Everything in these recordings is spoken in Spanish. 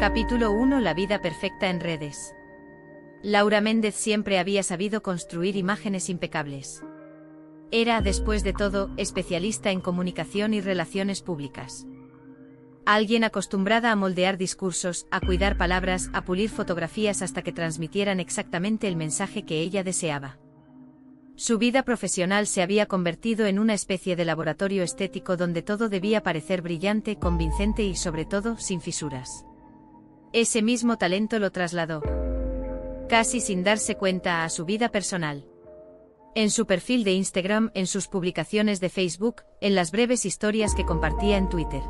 Capítulo 1. La vida perfecta en redes. Laura Méndez siempre había sabido construir imágenes impecables. Era, después de todo, especialista en comunicación y relaciones públicas. Alguien acostumbrada a moldear discursos, a cuidar palabras, a pulir fotografías hasta que transmitieran exactamente el mensaje que ella deseaba. Su vida profesional se había convertido en una especie de laboratorio estético donde todo debía parecer brillante, convincente y, sobre todo, sin fisuras. Ese mismo talento lo trasladó, casi sin darse cuenta, a su vida personal. En su perfil de Instagram, en sus publicaciones de Facebook, en las breves historias que compartía en Twitter.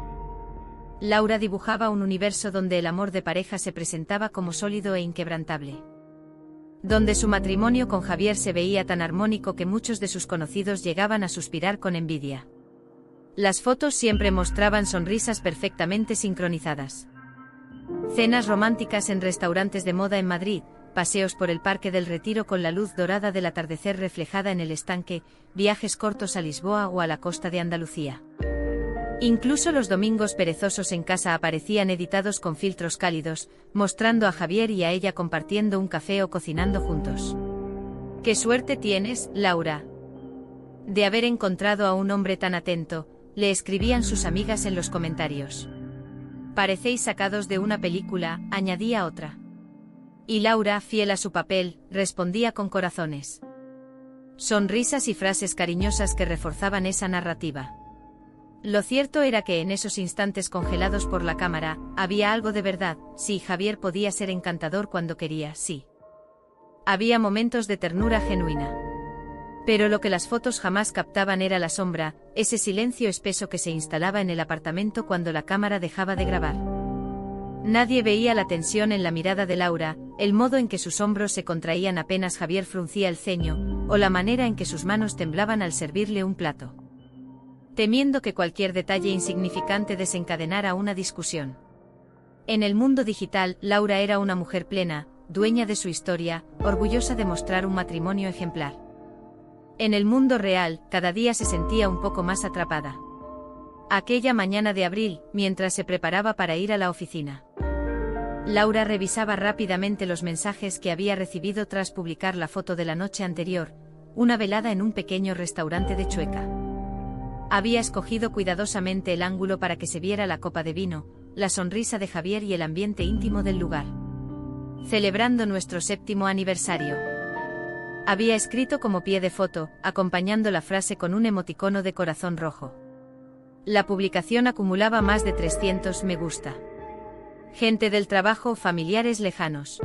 Laura dibujaba un universo donde el amor de pareja se presentaba como sólido e inquebrantable. Donde su matrimonio con Javier se veía tan armónico que muchos de sus conocidos llegaban a suspirar con envidia. Las fotos siempre mostraban sonrisas perfectamente sincronizadas. Cenas románticas en restaurantes de moda en Madrid, paseos por el Parque del Retiro con la luz dorada del atardecer reflejada en el estanque, viajes cortos a Lisboa o a la costa de Andalucía. Incluso los domingos perezosos en casa aparecían editados con filtros cálidos, mostrando a Javier y a ella compartiendo un café o cocinando juntos. «¡Qué suerte tienes, Laura!», de haber encontrado a un hombre tan atento, le escribían sus amigas en los comentarios. «Parecéis sacados de una película», añadía otra. Y Laura, fiel a su papel, respondía con corazones. Sonrisas y frases cariñosas que reforzaban esa narrativa. Lo cierto era que en esos instantes congelados por la cámara, había algo de verdad. Sí, Javier podía ser encantador cuando quería, sí. Había momentos de ternura genuina. Pero lo que las fotos jamás captaban era la sombra, ese silencio espeso que se instalaba en el apartamento cuando la cámara dejaba de grabar. Nadie veía la tensión en la mirada de Laura, el modo en que sus hombros se contraían apenas Javier fruncía el ceño, o la manera en que sus manos temblaban al servirle un plato. Temiendo que cualquier detalle insignificante desencadenara una discusión. En el mundo digital, Laura era una mujer plena, dueña de su historia, orgullosa de mostrar un matrimonio ejemplar. En el mundo real, cada día se sentía un poco más atrapada. Aquella mañana de abril, mientras se preparaba para ir a la oficina, Laura revisaba rápidamente los mensajes que había recibido tras publicar la foto de la noche anterior, una velada en un pequeño restaurante de Chueca. Había escogido cuidadosamente el ángulo para que se viera la copa de vino, la sonrisa de Javier y el ambiente íntimo del lugar. Celebrando nuestro 7º aniversario. Había escrito como pie de foto, acompañando la frase con un emoticono de corazón rojo. La publicación acumulaba más de 300 me gusta. Gente del trabajo, familiares lejanos,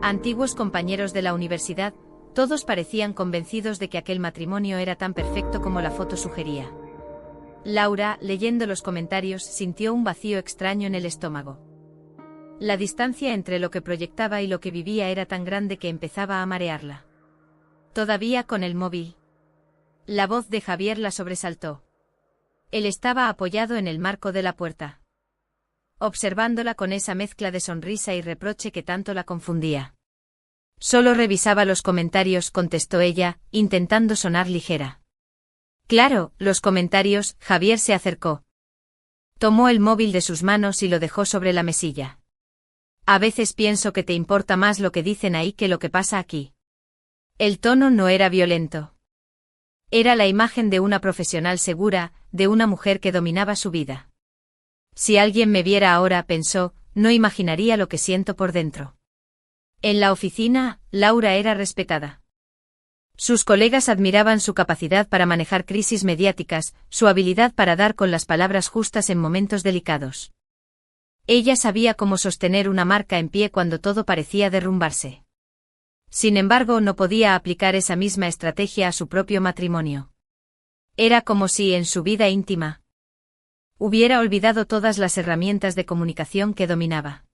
antiguos compañeros de la universidad, todos parecían convencidos de que aquel matrimonio era tan perfecto como la foto sugería. Laura, leyendo los comentarios, sintió un vacío extraño en el estómago. La distancia entre lo que proyectaba y lo que vivía era tan grande que empezaba a marearla. Todavía con el móvil. La voz de Javier la sobresaltó. Él estaba apoyado en el marco de la puerta, observándola con esa mezcla de sonrisa y reproche que tanto la confundía. Solo revisaba los comentarios, contestó ella, intentando sonar ligera. Claro, los comentarios. Javier se acercó. Tomó el móvil de sus manos y lo dejó sobre la mesilla. A veces pienso que te importa más lo que dicen ahí que lo que pasa aquí. El tono no era violento. Era la imagen de una profesional segura, de una mujer que dominaba su vida. Si alguien me viera ahora, pensó, no imaginaría lo que siento por dentro. En la oficina, Laura era respetada. Sus colegas admiraban su capacidad para manejar crisis mediáticas, su habilidad para dar con las palabras justas en momentos delicados. Ella sabía cómo sostener una marca en pie cuando todo parecía derrumbarse. Sin embargo, no podía aplicar esa misma estrategia a su propio matrimonio. Era como si, en su vida íntima, hubiera olvidado todas las herramientas de comunicación que dominaba.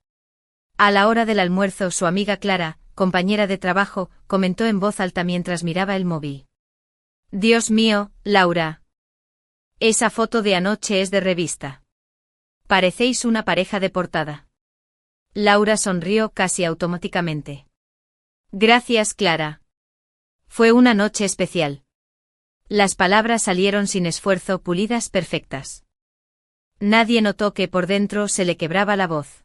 A la hora del almuerzo, su amiga Clara, compañera de trabajo, comentó en voz alta mientras miraba el móvil. Dios mío, Laura. Esa foto de anoche es de revista. Parecéis una pareja de portada. Laura sonrió casi automáticamente. Gracias, Clara. Fue una noche especial. Las palabras salieron sin esfuerzo, pulidas, perfectas. Nadie notó que por dentro se le quebraba la voz.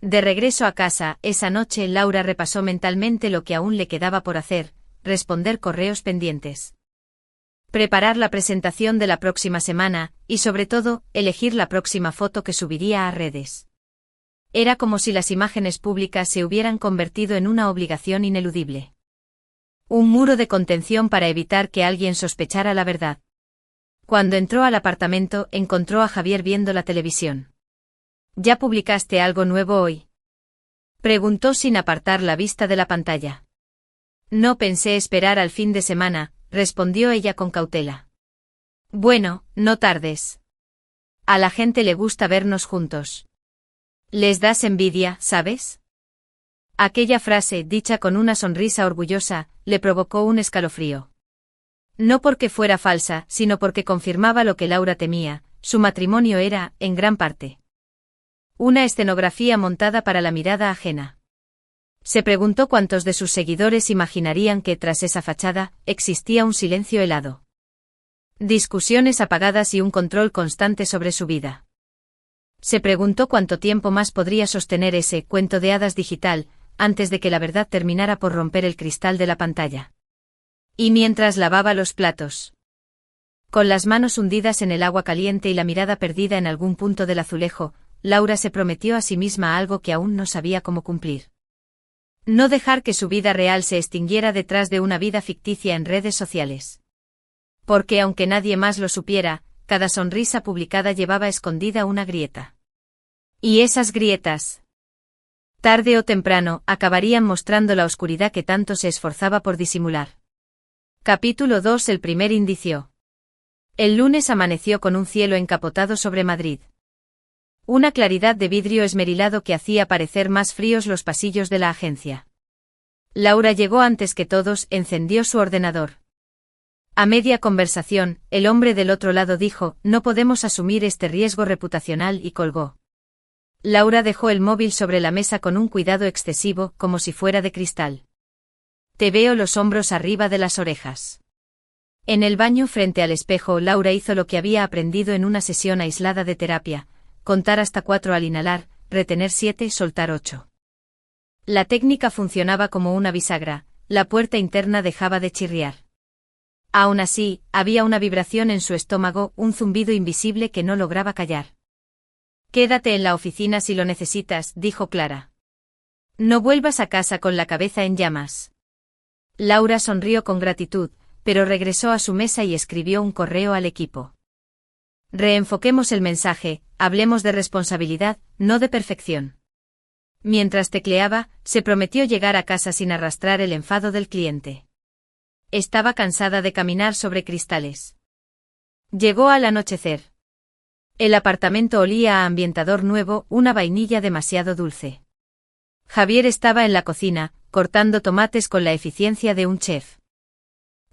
De regreso a casa, esa noche Laura repasó mentalmente lo que aún le quedaba por hacer, responder correos pendientes, preparar la presentación de la próxima semana, y sobre todo, elegir la próxima foto que subiría a redes. Era como si las imágenes públicas se hubieran convertido en una obligación ineludible. Un muro de contención para evitar que alguien sospechara la verdad. Cuando entró al apartamento, encontró a Javier viendo la televisión. ¿Ya publicaste algo nuevo hoy?, preguntó sin apartar la vista de la pantalla. No pensé esperar al fin de semana, respondió ella con cautela. Bueno, no tardes. A la gente le gusta vernos juntos. Les das envidia, ¿sabes? Aquella frase, dicha con una sonrisa orgullosa, le provocó un escalofrío. No porque fuera falsa, sino porque confirmaba lo que Laura temía: su matrimonio era, en gran parte, una escenografía montada para la mirada ajena. Se preguntó cuántos de sus seguidores imaginarían que tras esa fachada existía un silencio helado, discusiones apagadas y un control constante sobre su vida. Se preguntó cuánto tiempo más podría sostener ese cuento de hadas digital, antes de que la verdad terminara por romper el cristal de la pantalla. Y mientras lavaba los platos, con las manos hundidas en el agua caliente y la mirada perdida en algún punto del azulejo, Laura se prometió a sí misma algo que aún no sabía cómo cumplir: no dejar que su vida real se extinguiera detrás de una vida ficticia en redes sociales. Porque aunque nadie más lo supiera, cada sonrisa publicada llevaba escondida una grieta. Y esas grietas, tarde o temprano, acabarían mostrando la oscuridad que tanto se esforzaba por disimular. Capítulo 2. El primer indicio. El lunes amaneció con un cielo encapotado sobre Madrid. Una claridad de vidrio esmerilado que hacía parecer más fríos los pasillos de la agencia. Laura llegó antes que todos, encendió su ordenador. A media conversación, el hombre del otro lado dijo: no podemos asumir este riesgo reputacional, y colgó. Laura dejó el móvil sobre la mesa con un cuidado excesivo, como si fuera de cristal. Te veo los hombros arriba de las orejas. En el baño frente al espejo, Laura hizo lo que había aprendido en una sesión aislada de terapia: contar hasta 4 al inhalar, retener 7, soltar 8. La técnica funcionaba como una bisagra, la puerta interna dejaba de chirriar. Aún así, había una vibración en su estómago, un zumbido invisible que no lograba callar. Quédate en la oficina si lo necesitas, dijo Clara. No vuelvas a casa con la cabeza en llamas. Laura sonrió con gratitud, pero regresó a su mesa y escribió un correo al equipo. Reenfoquemos el mensaje, hablemos de responsabilidad, no de perfección. Mientras tecleaba, se prometió llegar a casa sin arrastrar el enfado del cliente. Estaba cansada de caminar sobre cristales. Llegó al anochecer. El apartamento olía a ambientador nuevo, una vainilla demasiado dulce. Javier estaba en la cocina, cortando tomates con la eficiencia de un chef.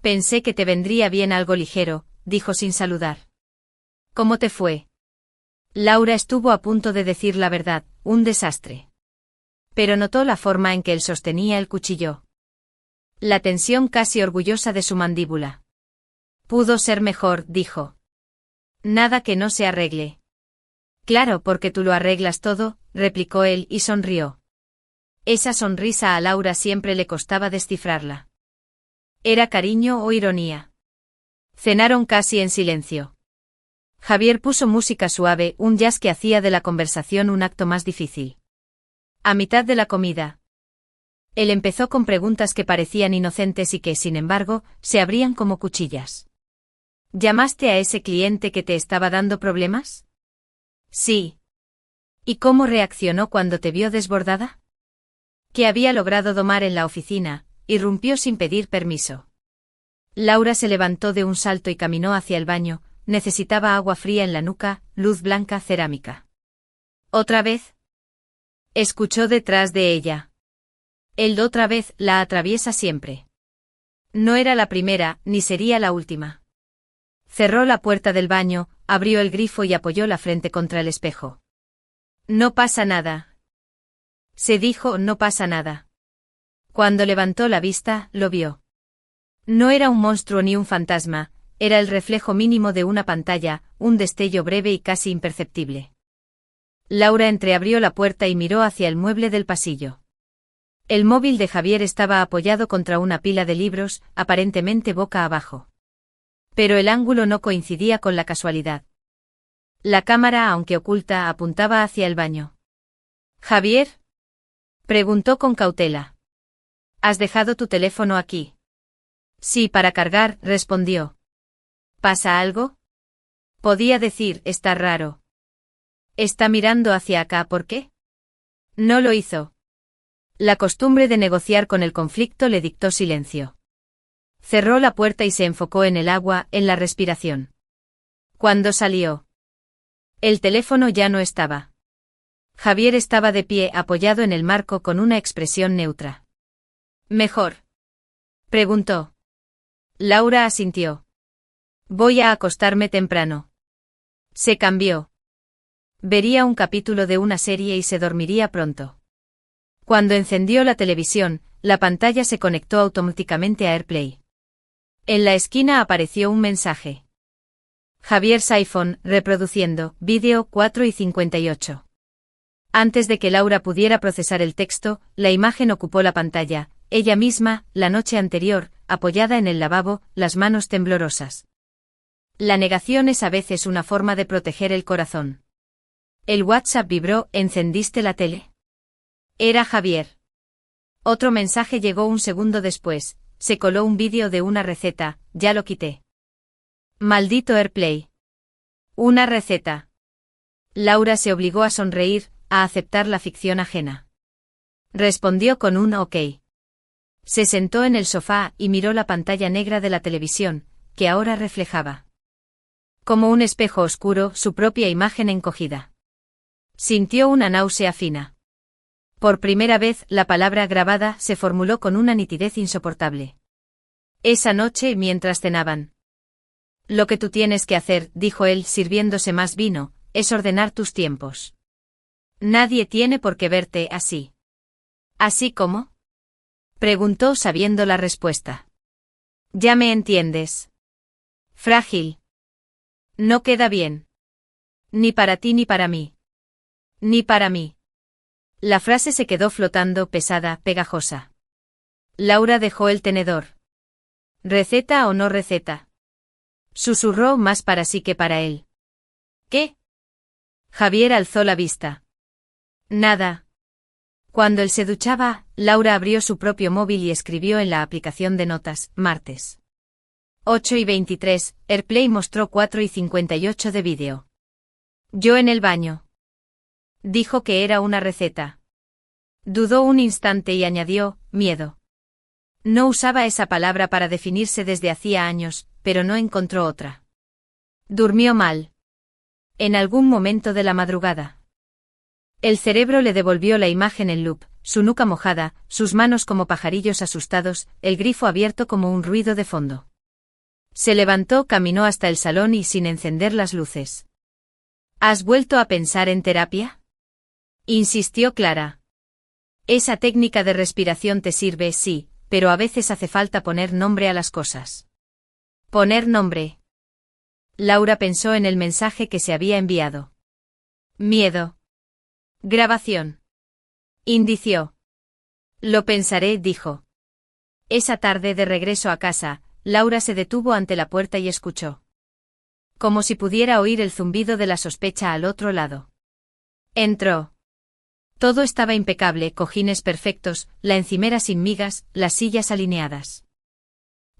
Pensé que te vendría bien algo ligero, dijo sin saludar. ¿Cómo te fue? Laura estuvo a punto de decir la verdad: un desastre. Pero notó la forma en que él sostenía el cuchillo. La tensión casi orgullosa de su mandíbula. Pudo ser mejor, dijo. Nada que no se arregle. Claro, porque tú lo arreglas todo, replicó él y sonrió. Esa sonrisa a Laura siempre le costaba descifrarla. ¿Era cariño o ironía? Cenaron casi en silencio. Javier puso música suave, un jazz que hacía de la conversación un acto más difícil. A mitad de la comida, él empezó con preguntas que parecían inocentes y que, sin embargo, se abrían como cuchillas. ¿Llamaste a ese cliente que te estaba dando problemas? Sí. ¿Y cómo reaccionó cuando te vio desbordada? ¿Qué había logrado domar en la oficina? Irrumpió sin pedir permiso. Laura se levantó de un salto y caminó hacia el baño. Necesitaba agua fría en la nuca, luz blanca, cerámica. ¿Otra vez? Escuchó detrás de ella. El otra vez la atraviesa siempre. No era la primera, ni sería la última. Cerró la puerta del baño, abrió el grifo y apoyó la frente contra el espejo. No pasa nada. Se dijo: no pasa nada. Cuando levantó la vista, lo vio. No era un monstruo ni un fantasma, era el reflejo mínimo de una pantalla, un destello breve y casi imperceptible. Laura entreabrió la puerta y miró hacia el mueble del pasillo. El móvil de Javier estaba apoyado contra una pila de libros, aparentemente boca abajo. Pero el ángulo no coincidía con la casualidad. La cámara, aunque oculta, apuntaba hacia el baño. ¿Javier? Preguntó con cautela. ¿Has dejado tu teléfono aquí? Sí, para cargar, respondió. ¿Pasa algo? Podía decir, está raro. Está mirando hacia acá, ¿por qué? No lo hizo. La costumbre de negociar con el conflicto le dictó silencio. Cerró la puerta y se enfocó en el agua, en la respiración. Cuando salió, el teléfono ya no estaba. Javier estaba de pie, apoyado en el marco con una expresión neutra. ¿Mejor?, preguntó. Laura asintió. Voy a acostarme temprano. Se cambió. Vería un capítulo de una serie y se dormiría pronto. Cuando encendió la televisión, la pantalla se conectó automáticamente a AirPlay. En la esquina apareció un mensaje. Javier's iPhone, reproduciendo, vídeo 4:58. Antes de que Laura pudiera procesar el texto, la imagen ocupó la pantalla, ella misma, la noche anterior, apoyada en el lavabo, las manos temblorosas. La negación es a veces una forma de proteger el corazón. El WhatsApp vibró, ¿encendiste la tele? Era Javier. Otro mensaje llegó un segundo después, se coló un vídeo de una receta, ya lo quité. Maldito AirPlay. Una receta. Laura se obligó a sonreír, a aceptar la ficción ajena. Respondió con un ok. Se sentó en el sofá y miró la pantalla negra de la televisión, que ahora reflejaba, como un espejo oscuro, su propia imagen encogida. Sintió una náusea fina. Por primera vez, la palabra grabada se formuló con una nitidez insoportable. Esa noche, mientras cenaban. Lo que tú tienes que hacer, dijo él sirviéndose más vino, es ordenar tus tiempos. Nadie tiene por qué verte así. ¿Así cómo? Preguntó sabiendo la respuesta. Ya me entiendes. Frágil. No queda bien. Ni para ti ni para mí. Ni para mí. La frase se quedó flotando, pesada, pegajosa. Laura dejó el tenedor. ¿Receta o no receta? Susurró más para sí que para él. ¿Qué? Javier alzó la vista. Nada. Cuando él se duchaba, Laura abrió su propio móvil y escribió en la aplicación de notas, martes. 8:23, AirPlay mostró 4:58 de vídeo. Yo en el baño. Dijo que era una receta. Dudó un instante y añadió, miedo. No usaba esa palabra para definirse desde hacía años, pero no encontró otra. Durmió mal. En algún momento de la madrugada. El cerebro le devolvió la imagen en loop, su nuca mojada, sus manos como pajarillos asustados, el grifo abierto como un ruido de fondo. Se levantó, caminó hasta el salón y sin encender las luces. ¿Has vuelto a pensar en terapia?, insistió Clara. Esa técnica de respiración te sirve, sí, pero a veces hace falta poner nombre a las cosas. ¿Poner nombre? Laura pensó en el mensaje que se había enviado. Miedo. Grabación. Indició. Lo pensaré, dijo. Esa tarde de regreso a casa, Laura se detuvo ante la puerta y escuchó. Como si pudiera oír el zumbido de la sospecha al otro lado. Entró. Todo estaba impecable, cojines perfectos, la encimera sin migas, las sillas alineadas.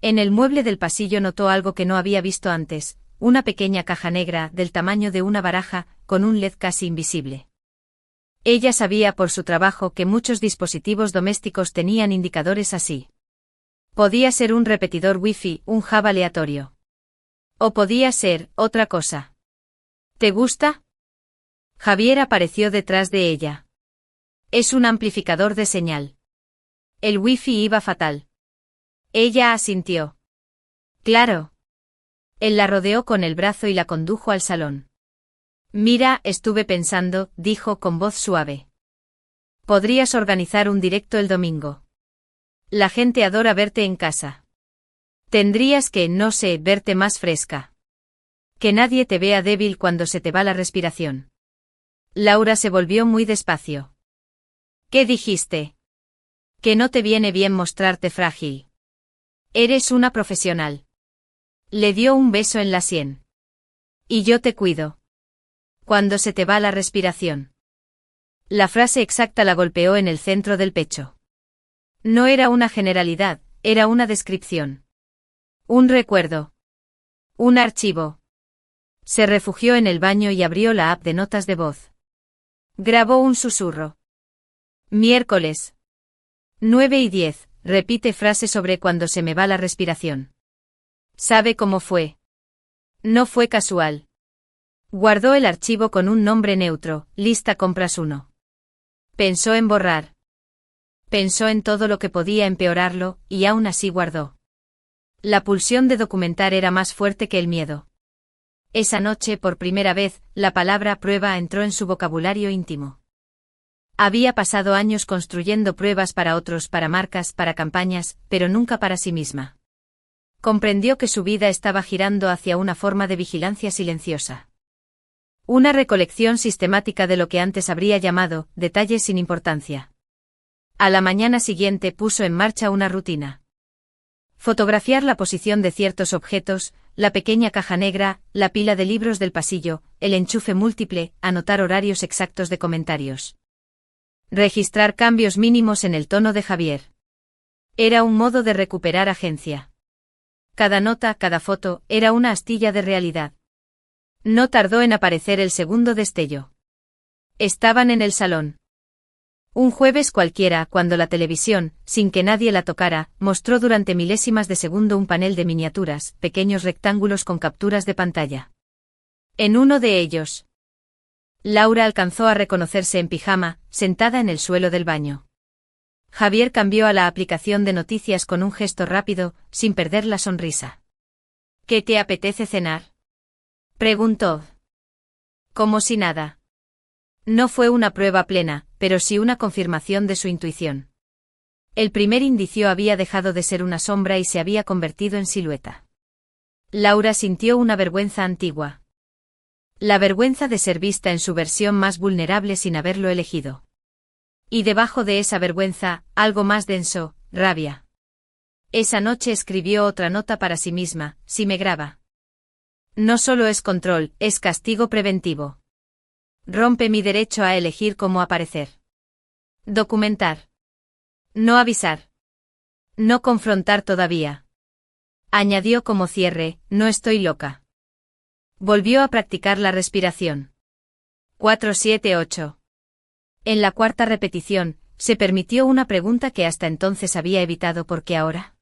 En el mueble del pasillo notó algo que no había visto antes, una pequeña caja negra del tamaño de una baraja, con un LED casi invisible. Ella sabía por su trabajo que muchos dispositivos domésticos tenían indicadores así. Podía ser un repetidor Wi-Fi, un hub aleatorio. O podía ser otra cosa. ¿Te gusta? Javier apareció detrás de ella. Es un amplificador de señal. El Wi-Fi iba fatal. Ella asintió. Claro. Él la rodeó con el brazo y la condujo al salón. Mira, estuve pensando, dijo con voz suave. Podrías organizar un directo el domingo. La gente adora verte en casa. Tendrías que, no sé, verte más fresca. Que nadie te vea débil cuando se te va la respiración. Laura se volvió muy despacio. ¿Qué dijiste? Que no te viene bien mostrarte frágil. Eres una profesional. Le dio un beso en la sien. Y yo te cuido. Cuando se te va la respiración. La frase exacta la golpeó en el centro del pecho. No era una generalidad, era una descripción. Un recuerdo. Un archivo. Se refugió en el baño y abrió la app de notas de voz. Grabó un susurro. Miércoles. 9:10, repite frase sobre cuando se me va la respiración. ¿Sabe cómo fue? No fue casual. Guardó el archivo con un nombre neutro, lista compras 1. Pensó en borrar. Pensó en todo lo que podía empeorarlo, y aún así guardó. La pulsión de documentar era más fuerte que el miedo. Esa noche, por primera vez, la palabra prueba entró en su vocabulario íntimo. Había pasado años construyendo pruebas para otros, para marcas, para campañas, pero nunca para sí misma. Comprendió que su vida estaba girando hacia una forma de vigilancia silenciosa. Una recolección sistemática de lo que antes habría llamado detalles sin importancia. A la mañana siguiente puso en marcha una rutina. Fotografiar la posición de ciertos objetos, la pequeña caja negra, la pila de libros del pasillo, el enchufe múltiple, anotar horarios exactos de comentarios. Registrar cambios mínimos en el tono de Javier. Era un modo de recuperar agencia. Cada nota, cada foto, era una astilla de realidad. No tardó en aparecer el segundo destello. Estaban en el salón. Un jueves cualquiera, cuando la televisión, sin que nadie la tocara, mostró durante milésimas de segundo un panel de miniaturas, pequeños rectángulos con capturas de pantalla. En uno de ellos, Laura alcanzó a reconocerse en pijama, sentada en el suelo del baño. Javier cambió a la aplicación de noticias con un gesto rápido, sin perder la sonrisa. ¿Qué te apetece cenar? Preguntó. Como si nada. No fue una prueba plena, pero sí una confirmación de su intuición. El primer indicio había dejado de ser una sombra y se había convertido en silueta. Laura sintió una vergüenza antigua. La vergüenza de ser vista en su versión más vulnerable sin haberlo elegido. Y debajo de esa vergüenza, algo más denso, rabia. Esa noche escribió otra nota para sí misma: si me graba. No solo es control, es castigo preventivo. Rompe mi derecho a elegir cómo aparecer. Documentar. No avisar. No confrontar todavía. Añadió como cierre: no estoy loca. Volvió a practicar la respiración. 4-7-8. En la cuarta repetición, se permitió una pregunta que hasta entonces había evitado: ¿por qué ahora?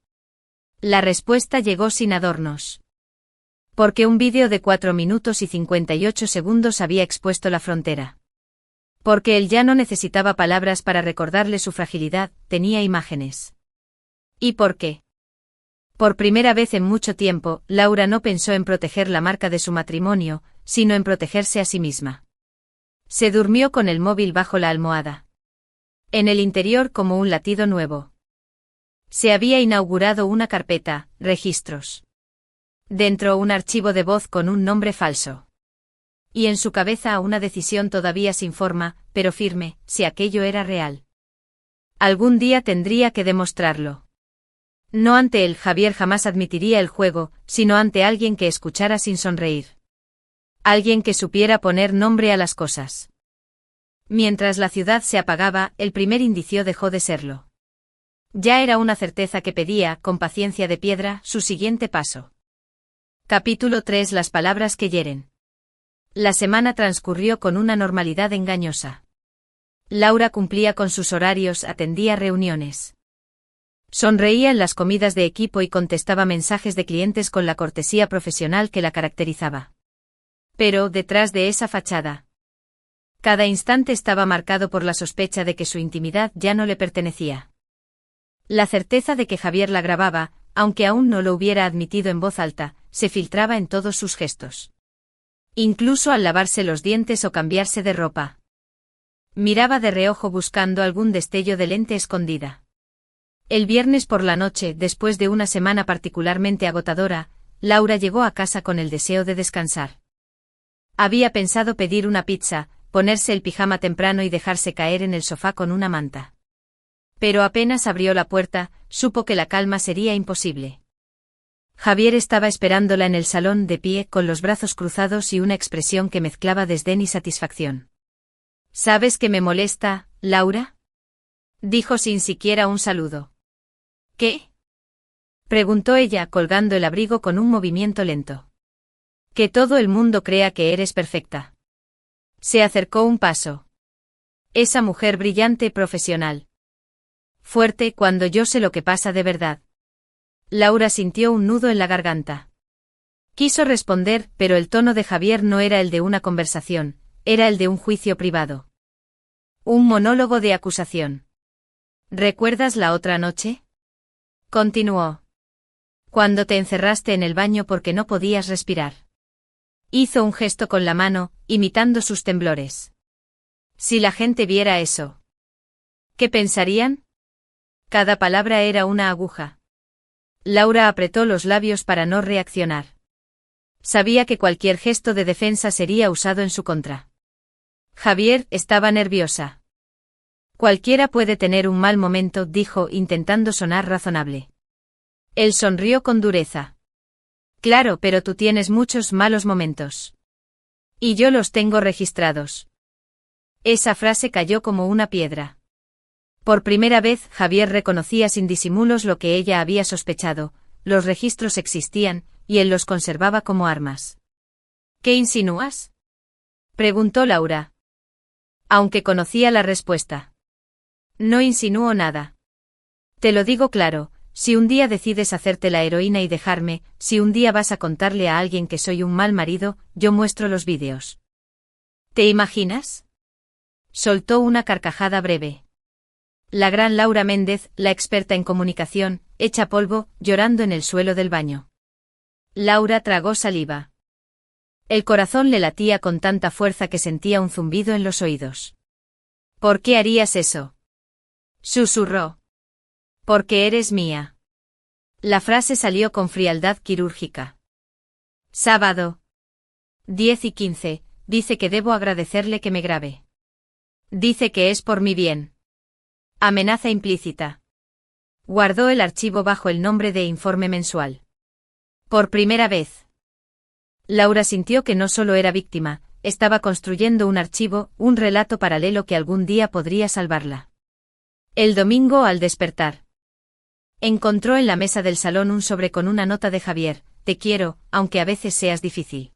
La respuesta llegó sin adornos. Porque un vídeo de 4 minutos y 58 segundos había expuesto la frontera. Porque él ya no necesitaba palabras para recordarle su fragilidad, tenía imágenes. ¿Y por qué? Por primera vez en mucho tiempo, Laura no pensó en proteger la marca de su matrimonio, sino en protegerse a sí misma. Se durmió con el móvil bajo la almohada. En el interior como un latido nuevo. Se había inaugurado una carpeta, registros. Dentro un archivo de voz con un nombre falso. Y en su cabeza una decisión todavía sin forma, pero firme, si aquello era real. Algún día tendría que demostrarlo. No ante él. Javier jamás admitiría el juego, sino ante alguien que escuchara sin sonreír. Alguien que supiera poner nombre a las cosas. Mientras la ciudad se apagaba, el primer indicio dejó de serlo. Ya era una certeza que pedía, con paciencia de piedra, su siguiente paso. Capítulo 3. Las palabras que hieren. La semana transcurrió con una normalidad engañosa. Laura cumplía con sus horarios, atendía reuniones. Sonreía en las comidas de equipo y contestaba mensajes de clientes con la cortesía profesional que la caracterizaba. Pero, detrás de esa fachada, cada instante estaba marcado por la sospecha de que su intimidad ya no le pertenecía. La certeza de que Javier la grababa, aunque aún no lo hubiera admitido en voz alta, se filtraba en todos sus gestos. Incluso al lavarse los dientes o cambiarse de ropa. Miraba de reojo buscando algún destello de lente escondida. El viernes por la noche, después de una semana particularmente agotadora, Laura llegó a casa con el deseo de descansar. Había pensado pedir una pizza, ponerse el pijama temprano y dejarse caer en el sofá con una manta. Pero apenas abrió la puerta, supo que la calma sería imposible. Javier estaba esperándola en el salón de pie con los brazos cruzados y una expresión que mezclaba desdén y satisfacción. ¿Sabes que me molesta, Laura?, dijo sin siquiera un saludo. ¿Qué?, preguntó ella colgando el abrigo con un movimiento lento. Que todo el mundo crea que eres perfecta. Se acercó un paso. Esa mujer brillante, profesional. Fuerte cuando yo sé lo que pasa de verdad. Laura sintió un nudo en la garganta. Quiso responder, pero el tono de Javier no era el de una conversación, era el de un juicio privado. Un monólogo de acusación. ¿Recuerdas la otra noche?, continuó. Cuando te encerraste en el baño porque no podías respirar. Hizo un gesto con la mano, imitando sus temblores. Si la gente viera eso, ¿qué pensarían? Cada palabra era una aguja. Laura apretó los labios para no reaccionar. Sabía que cualquier gesto de defensa sería usado en su contra. Javier estaba nerviosa. Cualquiera puede tener un mal momento, dijo, intentando sonar razonable. Él sonrió con dureza. Claro, pero tú tienes muchos malos momentos. Y yo los tengo registrados. Esa frase cayó como una piedra. Por primera vez, Javier reconocía sin disimulos lo que ella había sospechado: los registros existían, y él los conservaba como armas. ¿Qué insinúas?, preguntó Laura. Aunque conocía la respuesta. No insinúo nada. Te lo digo claro, si un día decides hacerte la heroína y dejarme, si un día vas a contarle a alguien que soy un mal marido, yo muestro los vídeos. ¿Te imaginas? Soltó una carcajada breve. La gran Laura Méndez, la experta en comunicación, hecha polvo, llorando en el suelo del baño. Laura tragó saliva. El corazón le latía con tanta fuerza que sentía un zumbido en los oídos. ¿Por qué harías eso?, susurró. Porque eres mía. La frase salió con frialdad quirúrgica. Sábado. 10:15, dice que debo agradecerle que me grabe. Dice que es por mi bien. Amenaza implícita. Guardó el archivo bajo el nombre de informe mensual. Por primera vez. Laura sintió que no solo era víctima, estaba construyendo un archivo, un relato paralelo que algún día podría salvarla. El domingo al despertar. Encontró en la mesa del salón un sobre con una nota de Javier: te quiero, aunque a veces seas difícil.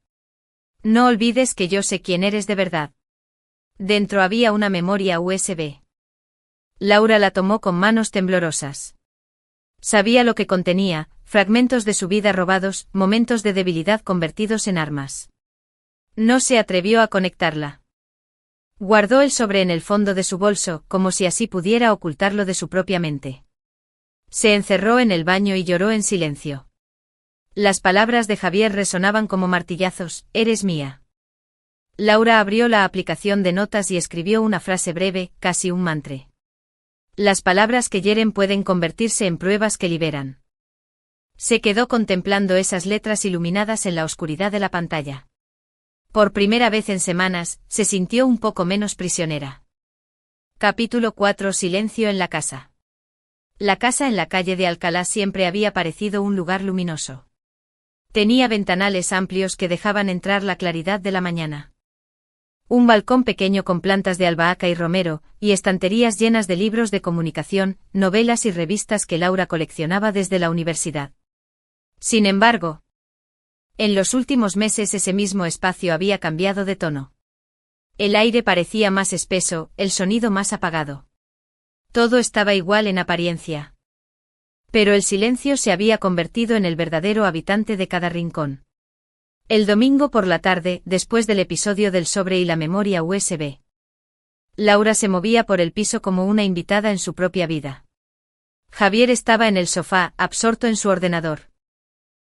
No olvides que yo sé quién eres de verdad. Dentro había una memoria USB. Laura la tomó con manos temblorosas. Sabía lo que contenía: fragmentos de su vida robados, momentos de debilidad convertidos en armas. No se atrevió a conectarla. Guardó el sobre en el fondo de su bolso, como si así pudiera ocultarlo de su propia mente. Se encerró en el baño y lloró en silencio. Las palabras de Javier resonaban como martillazos: eres mía. Laura abrió la aplicación de notas y escribió una frase breve, casi un mantra. Las palabras que hieren pueden convertirse en pruebas que liberan. Se quedó contemplando esas letras iluminadas en la oscuridad de la pantalla. Por primera vez en semanas, se sintió un poco menos prisionera. Capítulo 4. Silencio en la casa. La casa en la calle de Alcalá siempre había parecido un lugar luminoso. Tenía ventanales amplios que dejaban entrar la claridad de la mañana. Un balcón pequeño con plantas de albahaca y romero, y estanterías llenas de libros de comunicación, novelas y revistas que Laura coleccionaba desde la universidad. Sin embargo, en los últimos meses ese mismo espacio había cambiado de tono. El aire parecía más espeso, el sonido más apagado. Todo estaba igual en apariencia. Pero el silencio se había convertido en el verdadero habitante de cada rincón. El domingo por la tarde, después del episodio del sobre y la memoria USB, Laura se movía por el piso como una invitada en su propia vida. Javier estaba en el sofá, absorto en su ordenador.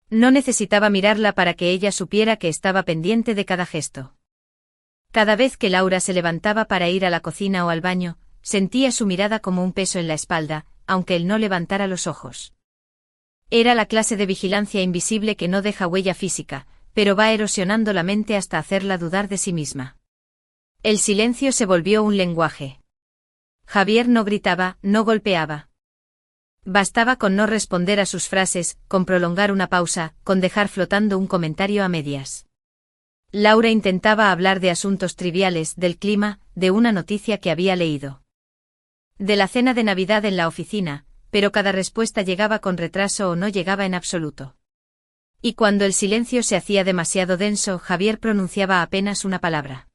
No necesitaba mirarla para que ella supiera que estaba pendiente de cada gesto. Cada vez que Laura se levantaba para ir a la cocina o al baño, sentía su mirada como un peso en la espalda, aunque él no levantara los ojos. Era la clase de vigilancia invisible que no deja huella física, pero va erosionando la mente hasta hacerla dudar de sí misma. El silencio se volvió un lenguaje. Javier no gritaba, no golpeaba. Bastaba con no responder a sus frases, con prolongar una pausa, con dejar flotando un comentario a medias. Laura intentaba hablar de asuntos triviales, del clima, de una noticia que había leído. De la cena de Navidad en la oficina, pero cada respuesta llegaba con retraso o no llegaba en absoluto. Y cuando el silencio se hacía demasiado denso, Javier pronunciaba apenas una palabra.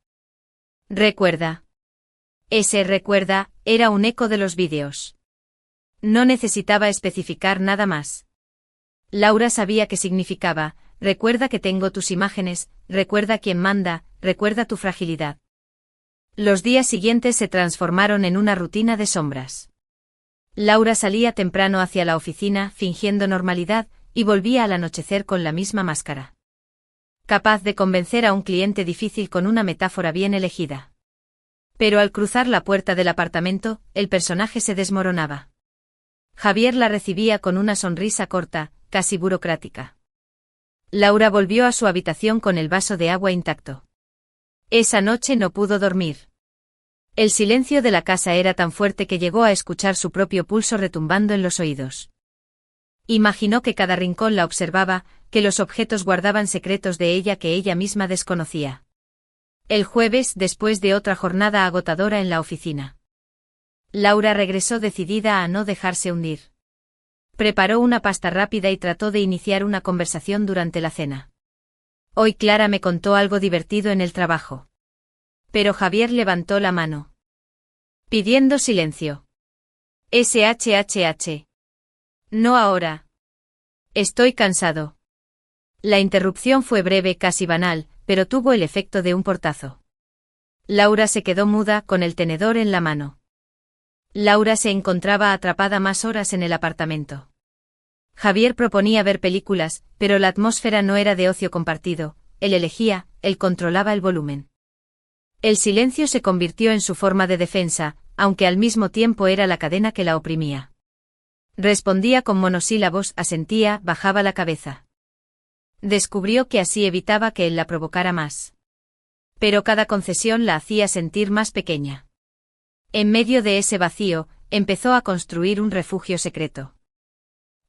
Recuerda. Ese recuerda era un eco de los vídeos. No necesitaba especificar nada más. Laura sabía qué significaba: recuerda que tengo tus imágenes, recuerda quién manda, recuerda tu fragilidad. Los días siguientes se transformaron en una rutina de sombras. Laura salía temprano hacia la oficina, fingiendo normalidad, y volvía al anochecer con la misma máscara. Capaz de convencer a un cliente difícil con una metáfora bien elegida. Pero al cruzar la puerta del apartamento, el personaje se desmoronaba. Javier la recibía con una sonrisa corta, casi burocrática. Laura volvió a su habitación con el vaso de agua intacto. Esa noche no pudo dormir. El silencio de la casa era tan fuerte que llegó a escuchar su propio pulso retumbando en los oídos. Imaginó que cada rincón la observaba, que los objetos guardaban secretos de ella que ella misma desconocía. El jueves, después de otra jornada agotadora en la oficina, Laura regresó decidida a no dejarse hundir. Preparó una pasta rápida y trató de iniciar una conversación durante la cena. Hoy Clara me contó algo divertido en el trabajo. Pero Javier levantó la mano, pidiendo silencio. SHHH. No ahora. Estoy cansado. La interrupción fue breve, casi banal, pero tuvo el efecto de un portazo. Laura se quedó muda, con el tenedor en la mano. Laura se encontraba atrapada más horas en el apartamento. Javier proponía ver películas, pero la atmósfera no era de ocio compartido. Él elegía, él controlaba el volumen. El silencio se convirtió en su forma de defensa, aunque al mismo tiempo era la cadena que la oprimía. Respondía con monosílabos, asentía, bajaba la cabeza. Descubrió que así evitaba que él la provocara más. Pero cada concesión la hacía sentir más pequeña. En medio de ese vacío, empezó a construir un refugio secreto.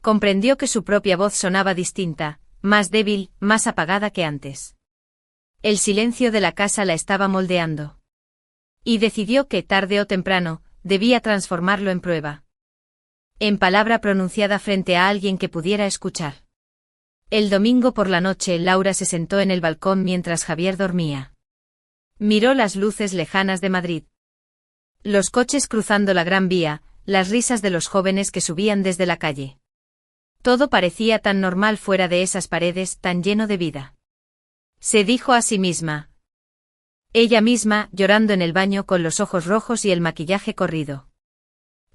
Comprendió que su propia voz sonaba distinta, más débil, más apagada que antes. El silencio de la casa la estaba moldeando. Y decidió que, tarde o temprano, debía transformarlo en prueba. En palabra pronunciada frente a alguien que pudiera escuchar. El domingo por la noche, Laura se sentó en el balcón mientras Javier dormía. Miró las luces lejanas de Madrid. Los coches cruzando la Gran Vía, las risas de los jóvenes que subían desde la calle. Todo parecía tan normal fuera de esas paredes, tan lleno de vida. Se dijo a sí misma. Ella misma, llorando en el baño con los ojos rojos y el maquillaje corrido.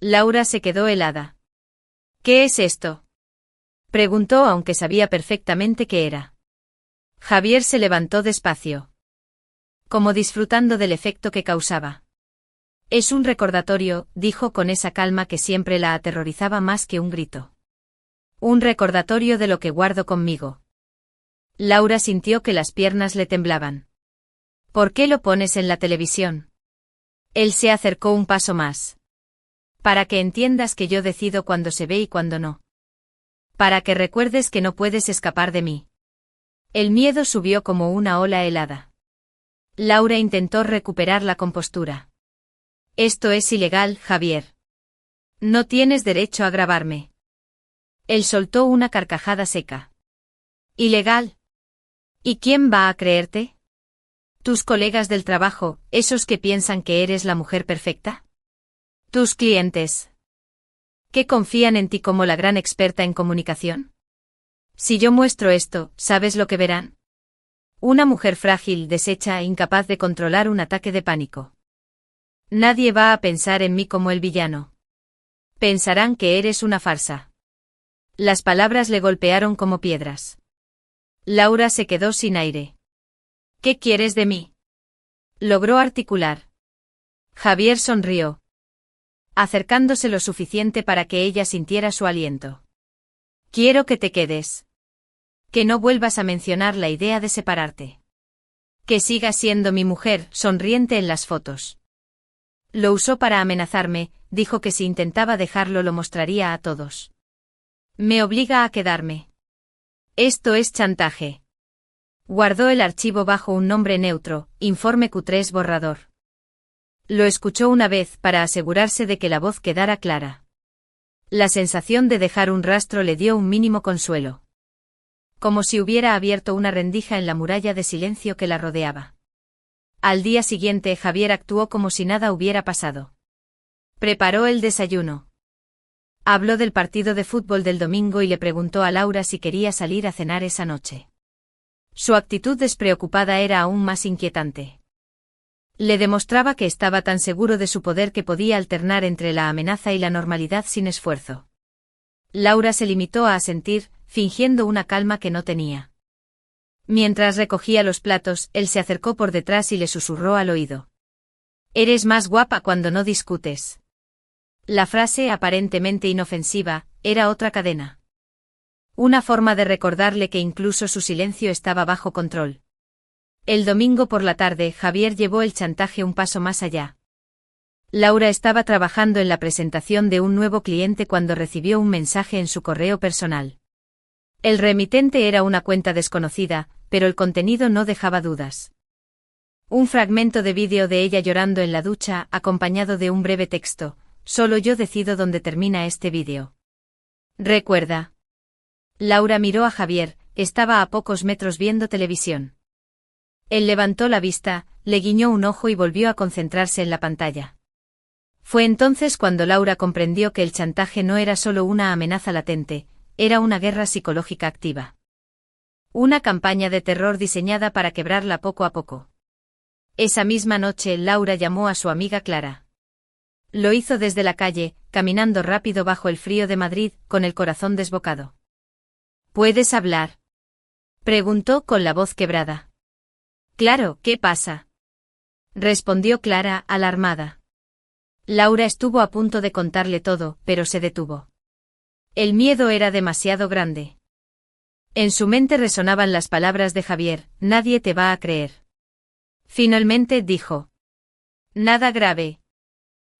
Laura se quedó helada. ¿Qué es esto?, preguntó, aunque sabía perfectamente qué era. Javier se levantó despacio, como disfrutando del efecto que causaba. Es un recordatorio, dijo con esa calma que siempre la aterrorizaba más que un grito. Un recordatorio de lo que guardo conmigo. Laura sintió que las piernas le temblaban. ¿Por qué lo pones en la televisión? Él se acercó un paso más. Para que entiendas que yo decido cuándo se ve y cuándo no. Para que recuerdes que no puedes escapar de mí. El miedo subió como una ola helada. Laura intentó recuperar la compostura. Esto es ilegal, Javier. No tienes derecho a grabarme. Él soltó una carcajada seca. ¿Ilegal? ¿Y quién va a creerte? ¿Tus colegas del trabajo, esos que piensan que eres la mujer perfecta? ¿Tus clientes? ¿Que confían en ti como la gran experta en comunicación? Si yo muestro esto, ¿sabes lo que verán? Una mujer frágil, deshecha e incapaz de controlar un ataque de pánico. Nadie va a pensar en mí como el villano. Pensarán que eres una farsa. Las palabras le golpearon como piedras. Laura se quedó sin aire. ¿Qué quieres de mí?, logró articular. Javier sonrió, acercándose lo suficiente para que ella sintiera su aliento. Quiero que te quedes. Que no vuelvas a mencionar la idea de separarte. Que siga siendo mi mujer, sonriente en las fotos. Lo usó para amenazarme, dijo que si intentaba dejarlo lo mostraría a todos. Me obliga a quedarme. Esto es chantaje. Guardó el archivo bajo un nombre neutro, Informe Q3 borrador. Lo escuchó una vez para asegurarse de que la voz quedara clara. La sensación de dejar un rastro le dio un mínimo consuelo. Como si hubiera abierto una rendija en la muralla de silencio que la rodeaba. Al día siguiente Javier actuó como si nada hubiera pasado. Preparó el desayuno. Habló del partido de fútbol del domingo y le preguntó a Laura si quería salir a cenar esa noche. Su actitud despreocupada era aún más inquietante. Le demostraba que estaba tan seguro de su poder que podía alternar entre la amenaza y la normalidad sin esfuerzo. Laura se limitó a asentir, fingiendo una calma que no tenía. Mientras recogía los platos, él se acercó por detrás y le susurró al oído. Eres más guapa cuando no discutes. La frase, aparentemente inofensiva, era otra cadena. Una forma de recordarle que incluso su silencio estaba bajo control. El domingo por la tarde, Javier llevó el chantaje un paso más allá. Laura estaba trabajando en la presentación de un nuevo cliente cuando recibió un mensaje en su correo personal. El remitente era una cuenta desconocida, pero el contenido no dejaba dudas. Un fragmento de vídeo de ella llorando en la ducha, acompañado de un breve texto: solo yo decido dónde termina este vídeo. ¿Recuerda? Laura miró a Javier, estaba a pocos metros viendo televisión. Él levantó la vista, le guiñó un ojo y volvió a concentrarse en la pantalla. Fue entonces cuando Laura comprendió que el chantaje no era solo una amenaza latente, era una guerra psicológica activa. Una campaña de terror diseñada para quebrarla poco a poco. Esa misma noche Laura llamó a su amiga Clara. Lo hizo desde la calle, caminando rápido bajo el frío de Madrid, con el corazón desbocado. ¿Puedes hablar?, preguntó con la voz quebrada. Claro, ¿qué pasa?, respondió Clara, alarmada. Laura estuvo a punto de contarle todo, pero se detuvo. El miedo era demasiado grande. En su mente resonaban las palabras de Javier: nadie te va a creer. Finalmente dijo: nada grave.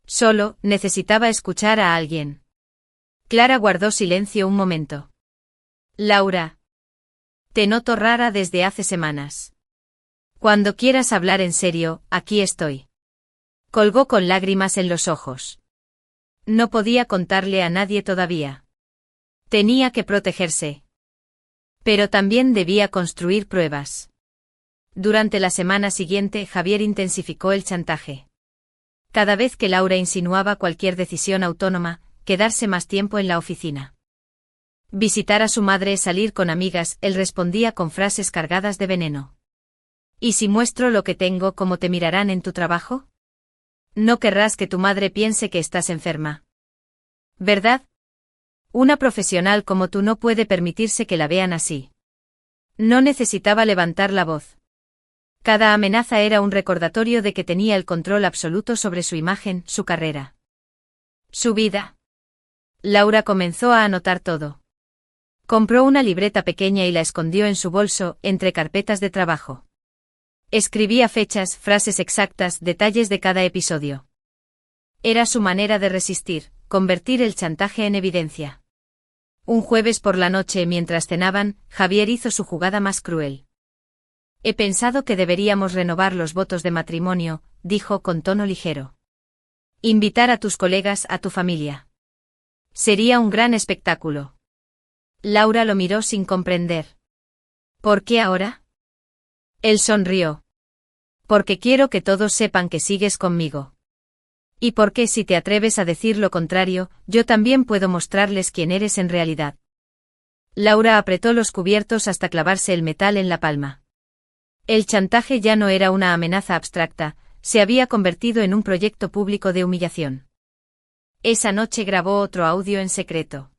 Solo necesitaba escuchar a alguien. Clara guardó silencio un momento. Laura. Te noto rara desde hace semanas. Cuando quieras hablar en serio, aquí estoy. Colgó con lágrimas en los ojos. No podía contarle a nadie todavía. Tenía que protegerse. Pero también debía construir pruebas. Durante la semana siguiente, Javier intensificó el chantaje. Cada vez que Laura insinuaba cualquier decisión autónoma, quedarse más tiempo en la oficina. Visitar a su madre, salir con amigas, él respondía con frases cargadas de veneno. ¿Y si muestro lo que tengo, cómo te mirarán en tu trabajo? No querrás que tu madre piense que estás enferma. ¿Verdad? Una profesional como tú no puede permitirse que la vean así. No necesitaba levantar la voz. Cada amenaza era un recordatorio de que tenía el control absoluto sobre su imagen, su carrera. Su vida. Laura comenzó a anotar todo. Compró una libreta pequeña y la escondió en su bolso, entre carpetas de trabajo. Escribía fechas, frases exactas, detalles de cada episodio. Era su manera de resistir, convertir el chantaje en evidencia. Un jueves por la noche, mientras cenaban, Javier hizo su jugada más cruel. He pensado que deberíamos renovar los votos de matrimonio, dijo con tono ligero. Invitar a tus colegas, a tu familia. Sería un gran espectáculo. Laura lo miró sin comprender. ¿Por qué ahora? Él sonrió. Porque quiero que todos sepan que sigues conmigo. Y porque si te atreves a decir lo contrario, yo también puedo mostrarles quién eres en realidad. Laura apretó los cubiertos hasta clavarse el metal en la palma. El chantaje ya no era una amenaza abstracta, se había convertido en un proyecto público de humillación. Esa noche grabó otro audio en secreto.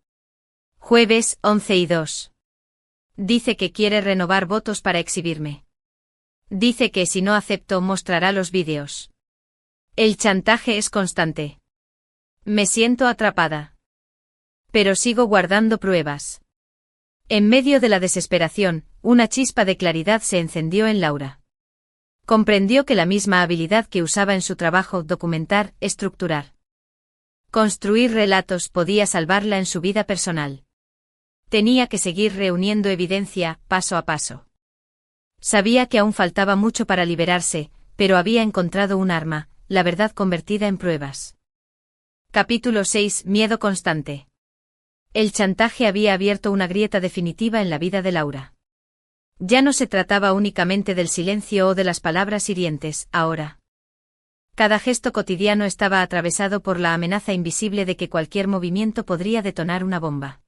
Jueves, 11:02. Dice que quiere renovar votos para exhibirme. Dice que si no acepto mostrará los vídeos. El chantaje es constante. Me siento atrapada. Pero sigo guardando pruebas. En medio de la desesperación, una chispa de claridad se encendió en Laura. Comprendió que la misma habilidad que usaba en su trabajo, documentar, estructurar, construir relatos, podía salvarla en su vida personal. Tenía que seguir reuniendo evidencia, paso a paso. Sabía que aún faltaba mucho para liberarse, pero había encontrado un arma, la verdad convertida en pruebas. Capítulo 6. Miedo constante. El chantaje había abierto una grieta definitiva en la vida de Laura. Ya no se trataba únicamente del silencio o de las palabras hirientes, ahora. Cada gesto cotidiano estaba atravesado por la amenaza invisible de que cualquier movimiento podría detonar una bomba.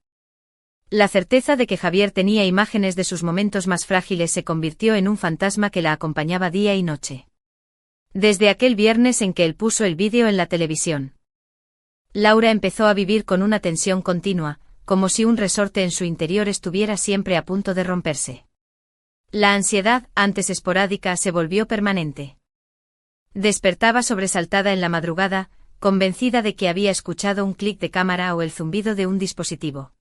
La certeza de que Javier tenía imágenes de sus momentos más frágiles se convirtió en un fantasma que la acompañaba día y noche. Desde aquel viernes en que él puso el vídeo en la televisión, Laura empezó a vivir con una tensión continua, como si un resorte en su interior estuviera siempre a punto de romperse. La ansiedad, antes esporádica, se volvió permanente. Despertaba sobresaltada en la madrugada, convencida de que había escuchado un clic de cámara o el zumbido de un dispositivo.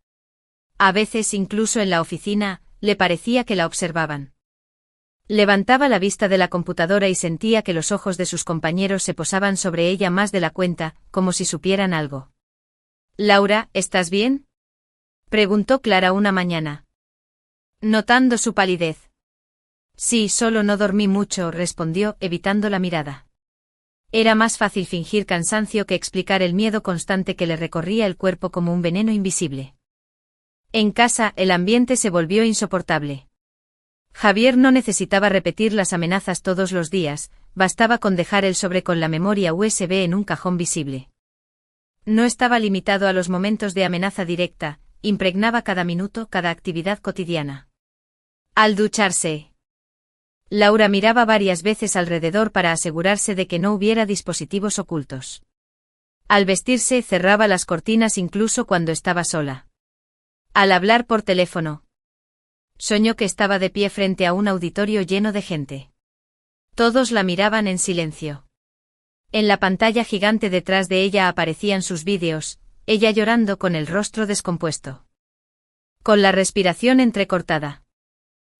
A veces, incluso en la oficina, le parecía que la observaban. Levantaba la vista de la computadora y sentía que los ojos de sus compañeros se posaban sobre ella más de la cuenta, como si supieran algo. «Laura, ¿estás bien?», preguntó Clara una mañana, notando su palidez. «Sí, solo no dormí mucho», respondió, evitando la mirada. Era más fácil fingir cansancio que explicar el miedo constante que le recorría el cuerpo como un veneno invisible. En casa, el ambiente se volvió insoportable. Javier no necesitaba repetir las amenazas todos los días, bastaba con dejar el sobre con la memoria USB en un cajón visible. No estaba limitado a los momentos de amenaza directa, impregnaba cada minuto, cada actividad cotidiana. Al ducharse, Laura miraba varias veces alrededor para asegurarse de que no hubiera dispositivos ocultos. Al vestirse, cerraba las cortinas incluso cuando estaba sola. Al hablar por teléfono, soñó que estaba de pie frente a un auditorio lleno de gente. Todos la miraban en silencio. En la pantalla gigante detrás de ella aparecían sus vídeos, ella llorando con el rostro descompuesto, con la respiración entrecortada.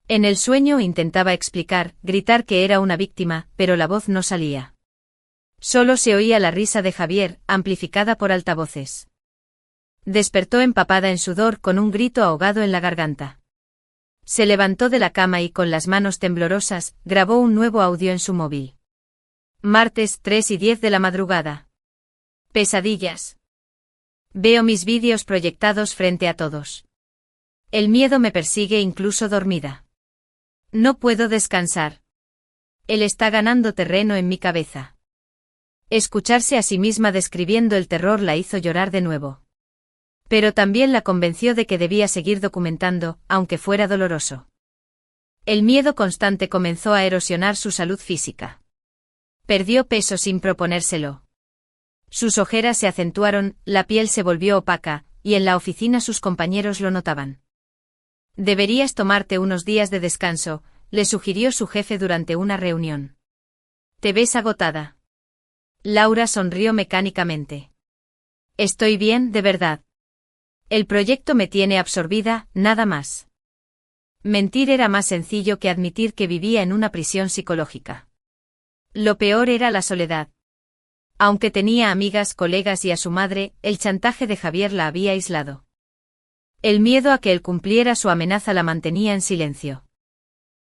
En el sueño intentaba explicar, gritar que era una víctima, pero la voz no salía. Solo se oía la risa de Javier, amplificada por altavoces. Despertó empapada en sudor con un grito ahogado en la garganta. Se levantó de la cama y con las manos temblorosas, grabó un nuevo audio en su móvil. Martes 3:10 de la madrugada. Pesadillas. Veo mis vídeos proyectados frente a todos. El miedo me persigue incluso dormida. No puedo descansar. Él está ganando terreno en mi cabeza. Escucharse a sí misma describiendo el terror la hizo llorar de nuevo. Pero también la convenció de que debía seguir documentando, aunque fuera doloroso. El miedo constante comenzó a erosionar su salud física. Perdió peso sin proponérselo. Sus ojeras se acentuaron, la piel se volvió opaca, y en la oficina sus compañeros lo notaban. Deberías tomarte unos días de descanso, le sugirió su jefe durante una reunión. Te ves agotada. Laura sonrió mecánicamente. Estoy bien, de verdad. El proyecto me tiene absorbida, nada más. Mentir era más sencillo que admitir que vivía en una prisión psicológica. Lo peor era la soledad. Aunque tenía amigas, colegas y a su madre, el chantaje de Javier la había aislado. El miedo a que él cumpliera su amenaza la mantenía en silencio.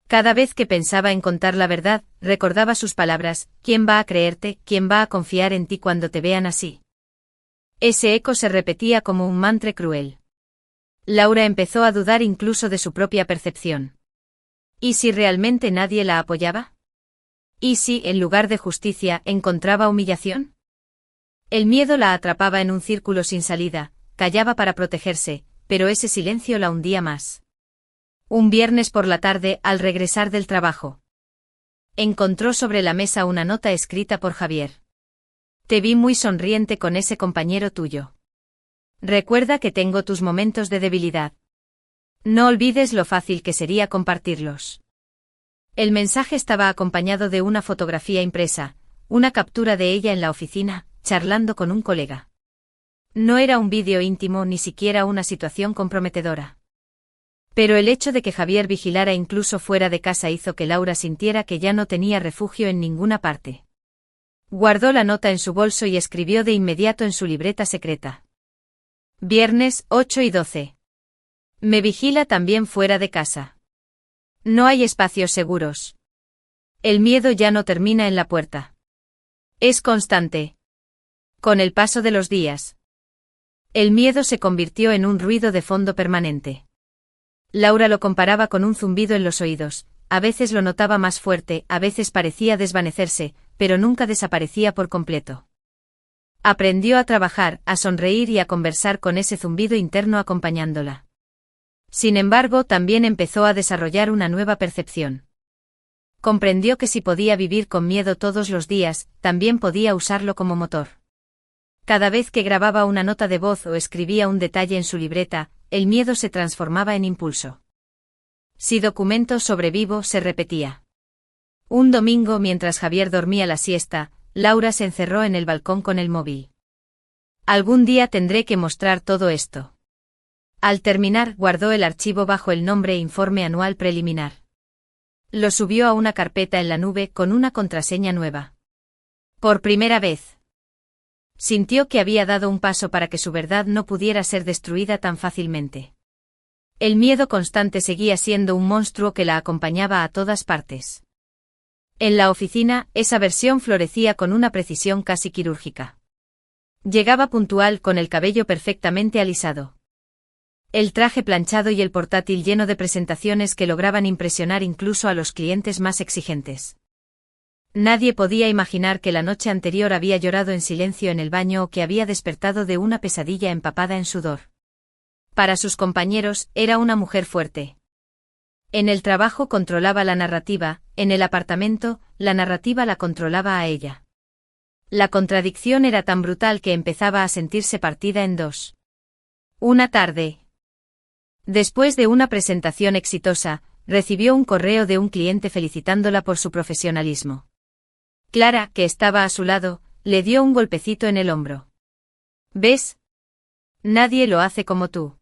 Cada vez que pensaba en contar la verdad, recordaba sus palabras: ¿quién va a creerte, quién va a confiar en ti cuando te vean así? Ese eco se repetía como un mantra cruel. Laura empezó a dudar incluso de su propia percepción. ¿Y si realmente nadie la apoyaba? ¿Y si, en lugar de justicia, encontraba humillación? El miedo la atrapaba en un círculo sin salida, callaba para protegerse, pero ese silencio la hundía más. Un viernes por la tarde, al regresar del trabajo, encontró sobre la mesa una nota escrita por Javier. Te vi muy sonriente con ese compañero tuyo. Recuerda que tengo tus momentos de debilidad. No olvides lo fácil que sería compartirlos. El mensaje estaba acompañado de una fotografía impresa, una captura de ella en la oficina, charlando con un colega. No era un vídeo íntimo ni siquiera una situación comprometedora. Pero el hecho de que Javier vigilara incluso fuera de casa hizo que Laura sintiera que ya no tenía refugio en ninguna parte. Guardó la nota en su bolso y escribió de inmediato en su libreta secreta. Viernes 8:12. Me vigila también fuera de casa. No hay espacios seguros. El miedo ya no termina en la puerta. Es constante. Con el paso de los días, el miedo se convirtió en un ruido de fondo permanente. Laura lo comparaba con un zumbido en los oídos, a veces lo notaba más fuerte, a veces parecía desvanecerse, pero nunca desaparecía por completo. Aprendió a trabajar, a sonreír y a conversar con ese zumbido interno acompañándola. Sin embargo, también empezó a desarrollar una nueva percepción. Comprendió que si podía vivir con miedo todos los días, también podía usarlo como motor. Cada vez que grababa una nota de voz o escribía un detalle en su libreta, el miedo se transformaba en impulso. Si documento sobrevivo, se repetía. Un domingo, mientras Javier dormía la siesta, Laura se encerró en el balcón con el móvil. Algún día tendré que mostrar todo esto. Al terminar, guardó el archivo bajo el nombre Informe Anual Preliminar. Lo subió a una carpeta en la nube con una contraseña nueva. Por primera vez, sintió que había dado un paso para que su verdad no pudiera ser destruida tan fácilmente. El miedo constante seguía siendo un monstruo que la acompañaba a todas partes. En la oficina, esa versión florecía con una precisión casi quirúrgica. Llegaba puntual con el cabello perfectamente alisado. El traje planchado y el portátil lleno de presentaciones que lograban impresionar incluso a los clientes más exigentes. Nadie podía imaginar que la noche anterior había llorado en silencio en el baño o que había despertado de una pesadilla empapada en sudor. Para sus compañeros, era una mujer fuerte. En el trabajo controlaba la narrativa, en el apartamento, la narrativa la controlaba a ella. La contradicción era tan brutal que empezaba a sentirse partida en dos. Una tarde, después de una presentación exitosa, recibió un correo de un cliente felicitándola por su profesionalismo. Clara, que estaba a su lado, le dio un golpecito en el hombro. ¿Ves? Nadie lo hace como tú.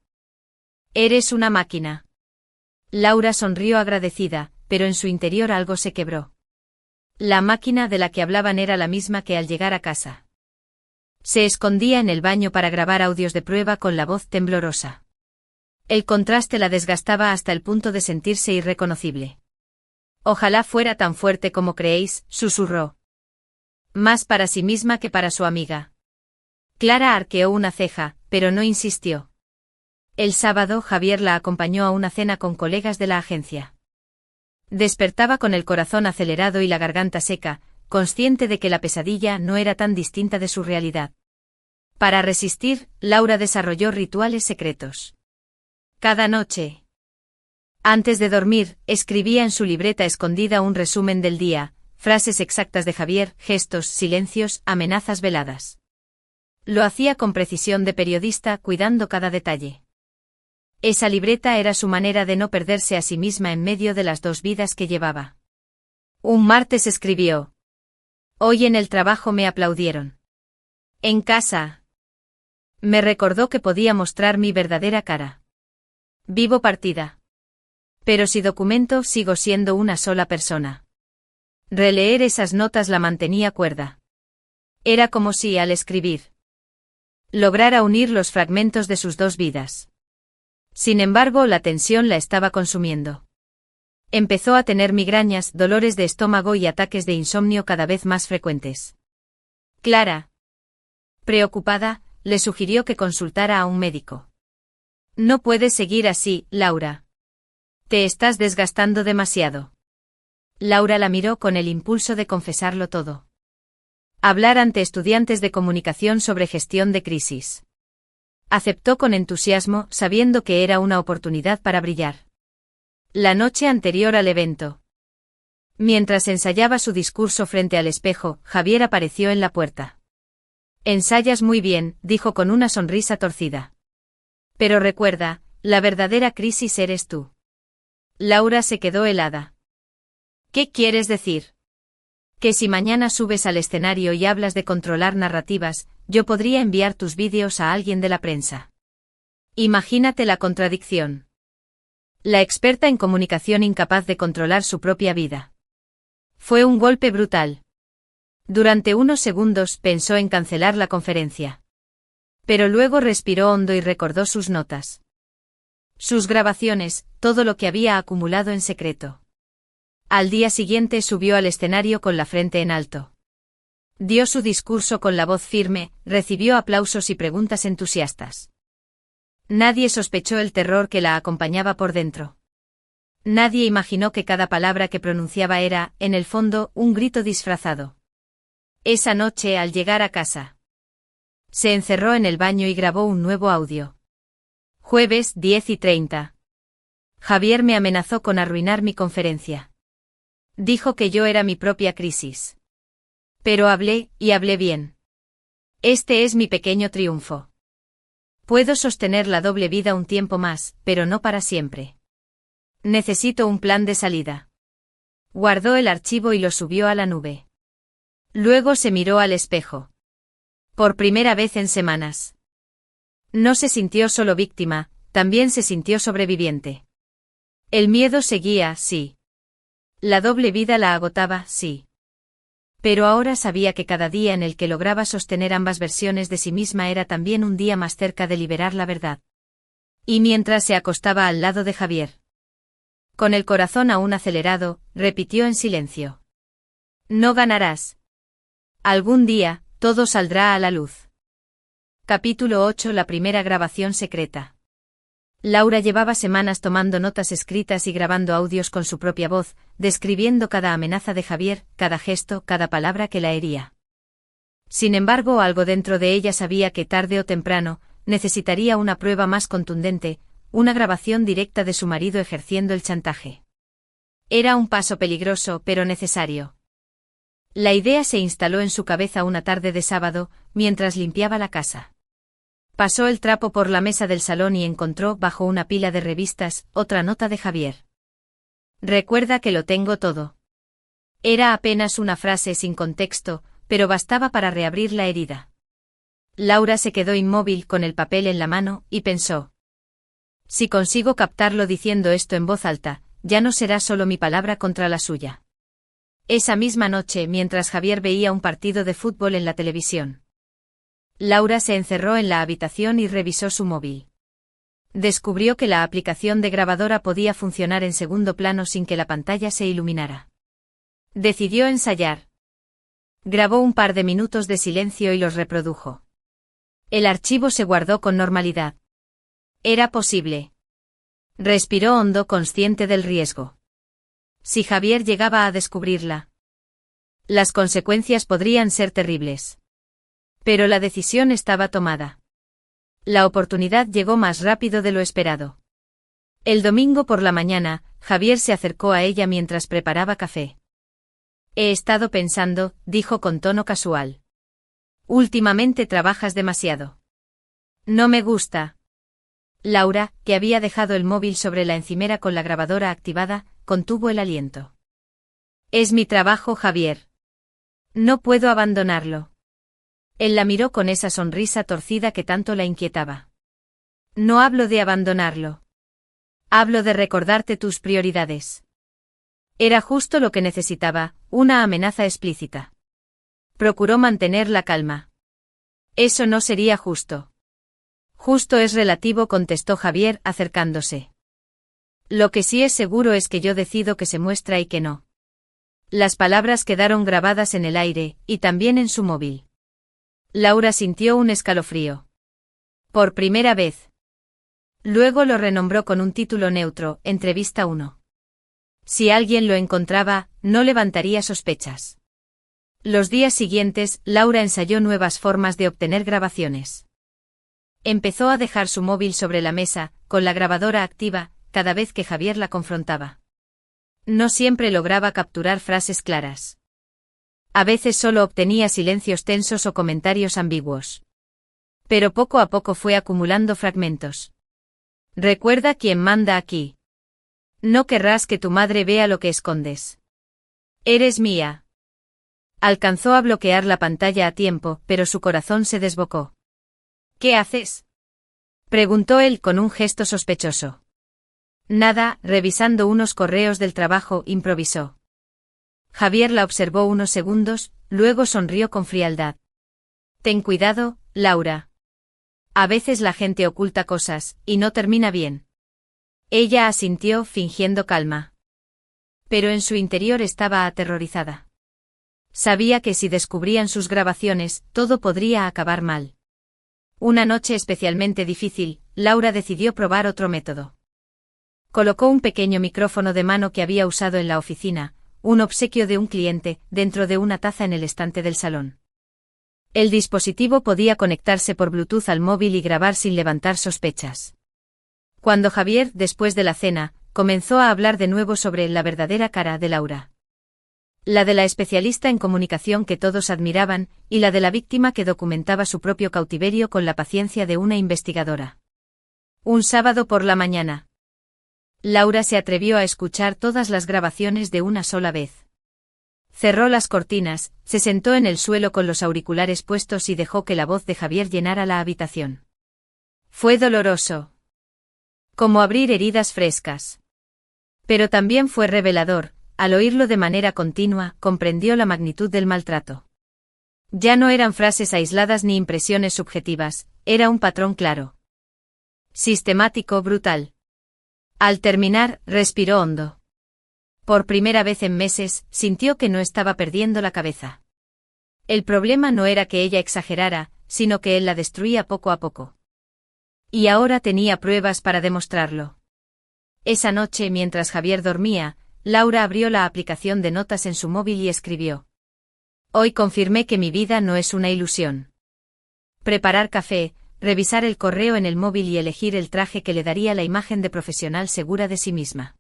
Eres una máquina. Laura sonrió agradecida, pero en su interior algo se quebró. La máquina de la que hablaban era la misma que al llegar a casa. Se escondía en el baño para grabar audios de prueba con la voz temblorosa. El contraste la desgastaba hasta el punto de sentirse irreconocible. Ojalá fuera tan fuerte como creéis, susurró. Más para sí misma que para su amiga. Clara arqueó una ceja, pero no insistió. El sábado Javier la acompañó a una cena con colegas de la agencia. Despertaba con el corazón acelerado y la garganta seca, consciente de que la pesadilla no era tan distinta de su realidad. Para resistir, Laura desarrolló rituales secretos. Cada noche, antes de dormir, escribía en su libreta escondida un resumen del día, frases exactas de Javier, gestos, silencios, amenazas veladas. Lo hacía con precisión de periodista, cuidando cada detalle. Esa libreta era su manera de no perderse a sí misma en medio de las dos vidas que llevaba. Un martes escribió: Hoy en el trabajo me aplaudieron. En casa, me recordó que podía mostrar mi verdadera cara. Vivo partida. Pero si documento, sigo siendo una sola persona. Releer esas notas la mantenía cuerda. Era como si, al escribir, lograra unir los fragmentos de sus dos vidas. Sin embargo, la tensión la estaba consumiendo. Empezó a tener migrañas, dolores de estómago y ataques de insomnio cada vez más frecuentes. Clara, preocupada, le sugirió que consultara a un médico. No puedes seguir así, Laura. Te estás desgastando demasiado. Laura la miró con el impulso de confesarlo todo. Hablar ante estudiantes de comunicación sobre gestión de crisis. Aceptó con entusiasmo, sabiendo que era una oportunidad para brillar. La noche anterior al evento, mientras ensayaba su discurso frente al espejo, Javier apareció en la puerta. Ensayas muy bien, dijo con una sonrisa torcida. Pero recuerda, la verdadera crisis eres tú. Laura se quedó helada. ¿Qué quieres decir? Que si mañana subes al escenario y hablas de controlar narrativas, yo podría enviar tus vídeos a alguien de la prensa. Imagínate la contradicción. La experta en comunicación incapaz de controlar su propia vida. Fue un golpe brutal. Durante unos segundos pensó en cancelar la conferencia. Pero luego respiró hondo y recordó sus notas. Sus grabaciones, todo lo que había acumulado en secreto. Al día siguiente subió al escenario con la frente en alto. Dio su discurso con la voz firme, recibió aplausos y preguntas entusiastas. Nadie sospechó el terror que la acompañaba por dentro. Nadie imaginó que cada palabra que pronunciaba era, en el fondo, un grito disfrazado. Esa noche, al llegar a casa, se encerró en el baño y grabó un nuevo audio. Jueves, 10:30. Javier me amenazó con arruinar mi conferencia. Dijo que yo era mi propia crisis. Pero hablé, y hablé bien. Este es mi pequeño triunfo. Puedo sostener la doble vida un tiempo más, pero no para siempre. Necesito un plan de salida. Guardó el archivo y lo subió a la nube. Luego se miró al espejo. Por primera vez en semanas. No se sintió solo víctima, también se sintió sobreviviente. El miedo seguía, sí. La doble vida la agotaba, sí. Pero ahora sabía que cada día en el que lograba sostener ambas versiones de sí misma era también un día más cerca de liberar la verdad. Y mientras se acostaba al lado de Javier, con el corazón aún acelerado, repitió en silencio. No ganarás. Algún día, todo saldrá a la luz. Capítulo 8. La primera grabación secreta. Laura llevaba semanas tomando notas escritas y grabando audios con su propia voz, describiendo cada amenaza de Javier, cada gesto, cada palabra que la hería. Sin embargo, algo dentro de ella sabía que tarde o temprano, necesitaría una prueba más contundente, una grabación directa de su marido ejerciendo el chantaje. Era un paso peligroso, pero necesario. La idea se instaló en su cabeza una tarde de sábado, mientras limpiaba la casa. Pasó el trapo por la mesa del salón y encontró, bajo una pila de revistas, otra nota de Javier. Recuerda que lo tengo todo. Era apenas una frase sin contexto, pero bastaba para reabrir la herida. Laura se quedó inmóvil con el papel en la mano, y pensó. Si consigo captarlo diciendo esto en voz alta, ya no será solo mi palabra contra la suya. Esa misma noche, mientras Javier veía un partido de fútbol en la televisión, Laura se encerró en la habitación y revisó su móvil. Descubrió que la aplicación de grabadora podía funcionar en segundo plano sin que la pantalla se iluminara. Decidió ensayar. Grabó un par de minutos de silencio y los reprodujo. El archivo se guardó con normalidad. Era posible. Respiró hondo, consciente del riesgo. Si Javier llegaba a descubrirla, las consecuencias podrían ser terribles. Pero la decisión estaba tomada. La oportunidad llegó más rápido de lo esperado. El domingo por la mañana, Javier se acercó a ella mientras preparaba café. He estado pensando, dijo con tono casual. Últimamente trabajas demasiado. No me gusta. Laura, que había dejado el móvil sobre la encimera con la grabadora activada, contuvo el aliento. Es mi trabajo, Javier. No puedo abandonarlo. Él la miró con esa sonrisa torcida que tanto la inquietaba. No hablo de abandonarlo. Hablo de recordarte tus prioridades. Era justo lo que necesitaba, una amenaza explícita. Procuró mantener la calma. Eso no sería justo. Justo es relativo, contestó Javier, acercándose. Lo que sí es seguro es que yo decido que se muestra y que no. Las palabras quedaron grabadas en el aire, y también en su móvil. Laura sintió un escalofrío. Por primera vez. Luego lo renombró con un título neutro, Entrevista 1. Si alguien lo encontraba, no levantaría sospechas. Los días siguientes, Laura ensayó nuevas formas de obtener grabaciones. Empezó a dejar su móvil sobre la mesa, con la grabadora activa, cada vez que Javier la confrontaba. No siempre lograba capturar frases claras. A veces solo obtenía silencios tensos o comentarios ambiguos. Pero poco a poco fue acumulando fragmentos. Recuerda quién manda aquí. No querrás que tu madre vea lo que escondes. Eres mía. Alcanzó a bloquear la pantalla a tiempo, pero su corazón se desbocó. ¿Qué haces?, preguntó él con un gesto sospechoso. Nada, revisando unos correos del trabajo, improvisó. Javier la observó unos segundos, luego sonrió con frialdad. Ten cuidado, Laura. A veces la gente oculta cosas, y no termina bien. Ella asintió, fingiendo calma. Pero en su interior estaba aterrorizada. Sabía que si descubrían sus grabaciones, todo podría acabar mal. Una noche especialmente difícil, Laura decidió probar otro método. Colocó un pequeño micrófono de mano que había usado en la oficina, un obsequio de un cliente, dentro de una taza en el estante del salón. El dispositivo podía conectarse por Bluetooth al móvil y grabar sin levantar sospechas. Cuando Javier, después de la cena, comenzó a hablar de nuevo sobre la verdadera cara de Laura. La de la especialista en comunicación que todos admiraban, y la de la víctima que documentaba su propio cautiverio con la paciencia de una investigadora. Un sábado por la mañana. Laura se atrevió a escuchar todas las grabaciones de una sola vez. Cerró las cortinas, se sentó en el suelo con los auriculares puestos y dejó que la voz de Javier llenara la habitación. Fue doloroso. Como abrir heridas frescas. Pero también fue revelador. Al oírlo de manera continua, comprendió la magnitud del maltrato. Ya no eran frases aisladas ni impresiones subjetivas, era un patrón claro. Sistemático, brutal. Al terminar, respiró hondo. Por primera vez en meses, sintió que no estaba perdiendo la cabeza. El problema no era que ella exagerara, sino que él la destruía poco a poco. Y ahora tenía pruebas para demostrarlo. Esa noche, mientras Javier dormía, Laura abrió la aplicación de notas en su móvil y escribió. Hoy confirmé que mi vida no es una ilusión. Preparar café, revisar el correo en el móvil y elegir el traje que le daría la imagen de profesional segura de sí misma.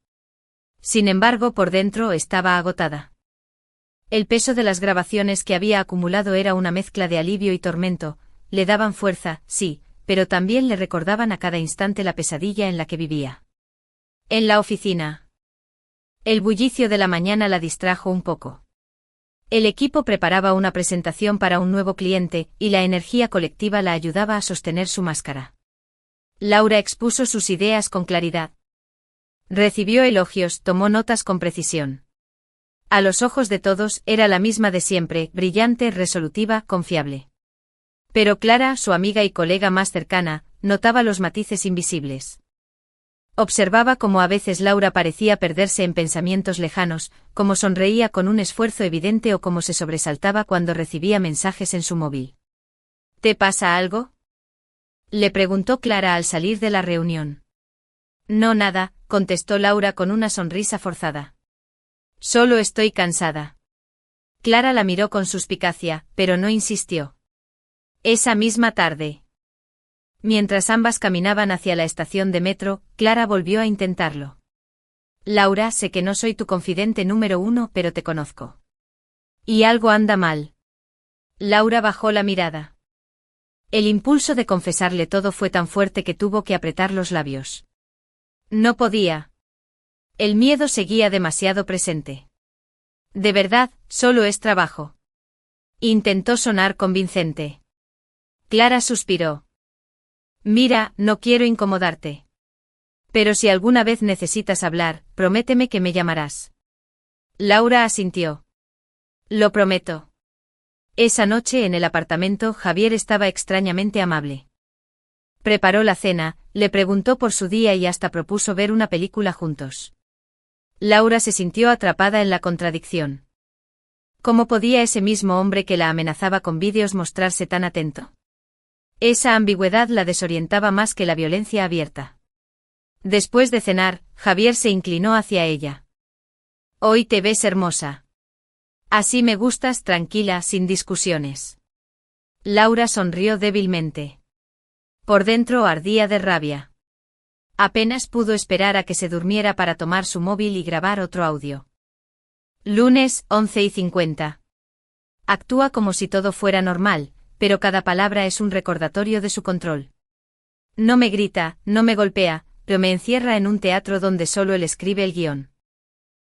Sin embargo, por dentro estaba agotada. El peso de las grabaciones que había acumulado era una mezcla de alivio y tormento, le daban fuerza, sí, pero también le recordaban a cada instante la pesadilla en la que vivía. En la oficina. El bullicio de la mañana la distrajo un poco. El equipo preparaba una presentación para un nuevo cliente, y la energía colectiva la ayudaba a sostener su máscara. Laura expuso sus ideas con claridad. Recibió elogios, tomó notas con precisión. A los ojos de todos, era la misma de siempre, brillante, resolutiva, confiable. Pero Clara, su amiga y colega más cercana, notaba los matices invisibles. Observaba cómo a veces Laura parecía perderse en pensamientos lejanos, cómo sonreía con un esfuerzo evidente o cómo se sobresaltaba cuando recibía mensajes en su móvil. ¿Te pasa algo?, le preguntó Clara al salir de la reunión. No, nada, contestó Laura con una sonrisa forzada. Solo estoy cansada. Clara la miró con suspicacia, pero no insistió. Esa misma tarde. Mientras ambas caminaban hacia la estación de metro, Clara volvió a intentarlo. Laura, sé que no soy tu confidente número 1, pero te conozco. Y algo anda mal. Laura bajó la mirada. El impulso de confesarle todo fue tan fuerte que tuvo que apretar los labios. No podía. El miedo seguía demasiado presente. De verdad, solo es trabajo. Intentó sonar convincente. Clara suspiró. Mira, no quiero incomodarte. Pero si alguna vez necesitas hablar, prométeme que me llamarás. Laura asintió. Lo prometo. Esa noche en el apartamento, Javier estaba extrañamente amable. Preparó la cena, le preguntó por su día y hasta propuso ver una película juntos. Laura se sintió atrapada en la contradicción. ¿Cómo podía ese mismo hombre que la amenazaba con vídeos mostrarse tan atento? Esa ambigüedad la desorientaba más que la violencia abierta. Después de cenar, Javier se inclinó hacia ella. Hoy te ves hermosa. Así me gustas, tranquila, sin discusiones. Laura sonrió débilmente. Por dentro ardía de rabia. Apenas pudo esperar a que se durmiera para tomar su móvil y grabar otro audio. Lunes, 11:50. Actúa como si todo fuera normal, pero cada palabra es un recordatorio de su control. No me grita, no me golpea, pero me encierra en un teatro donde solo él escribe el guión.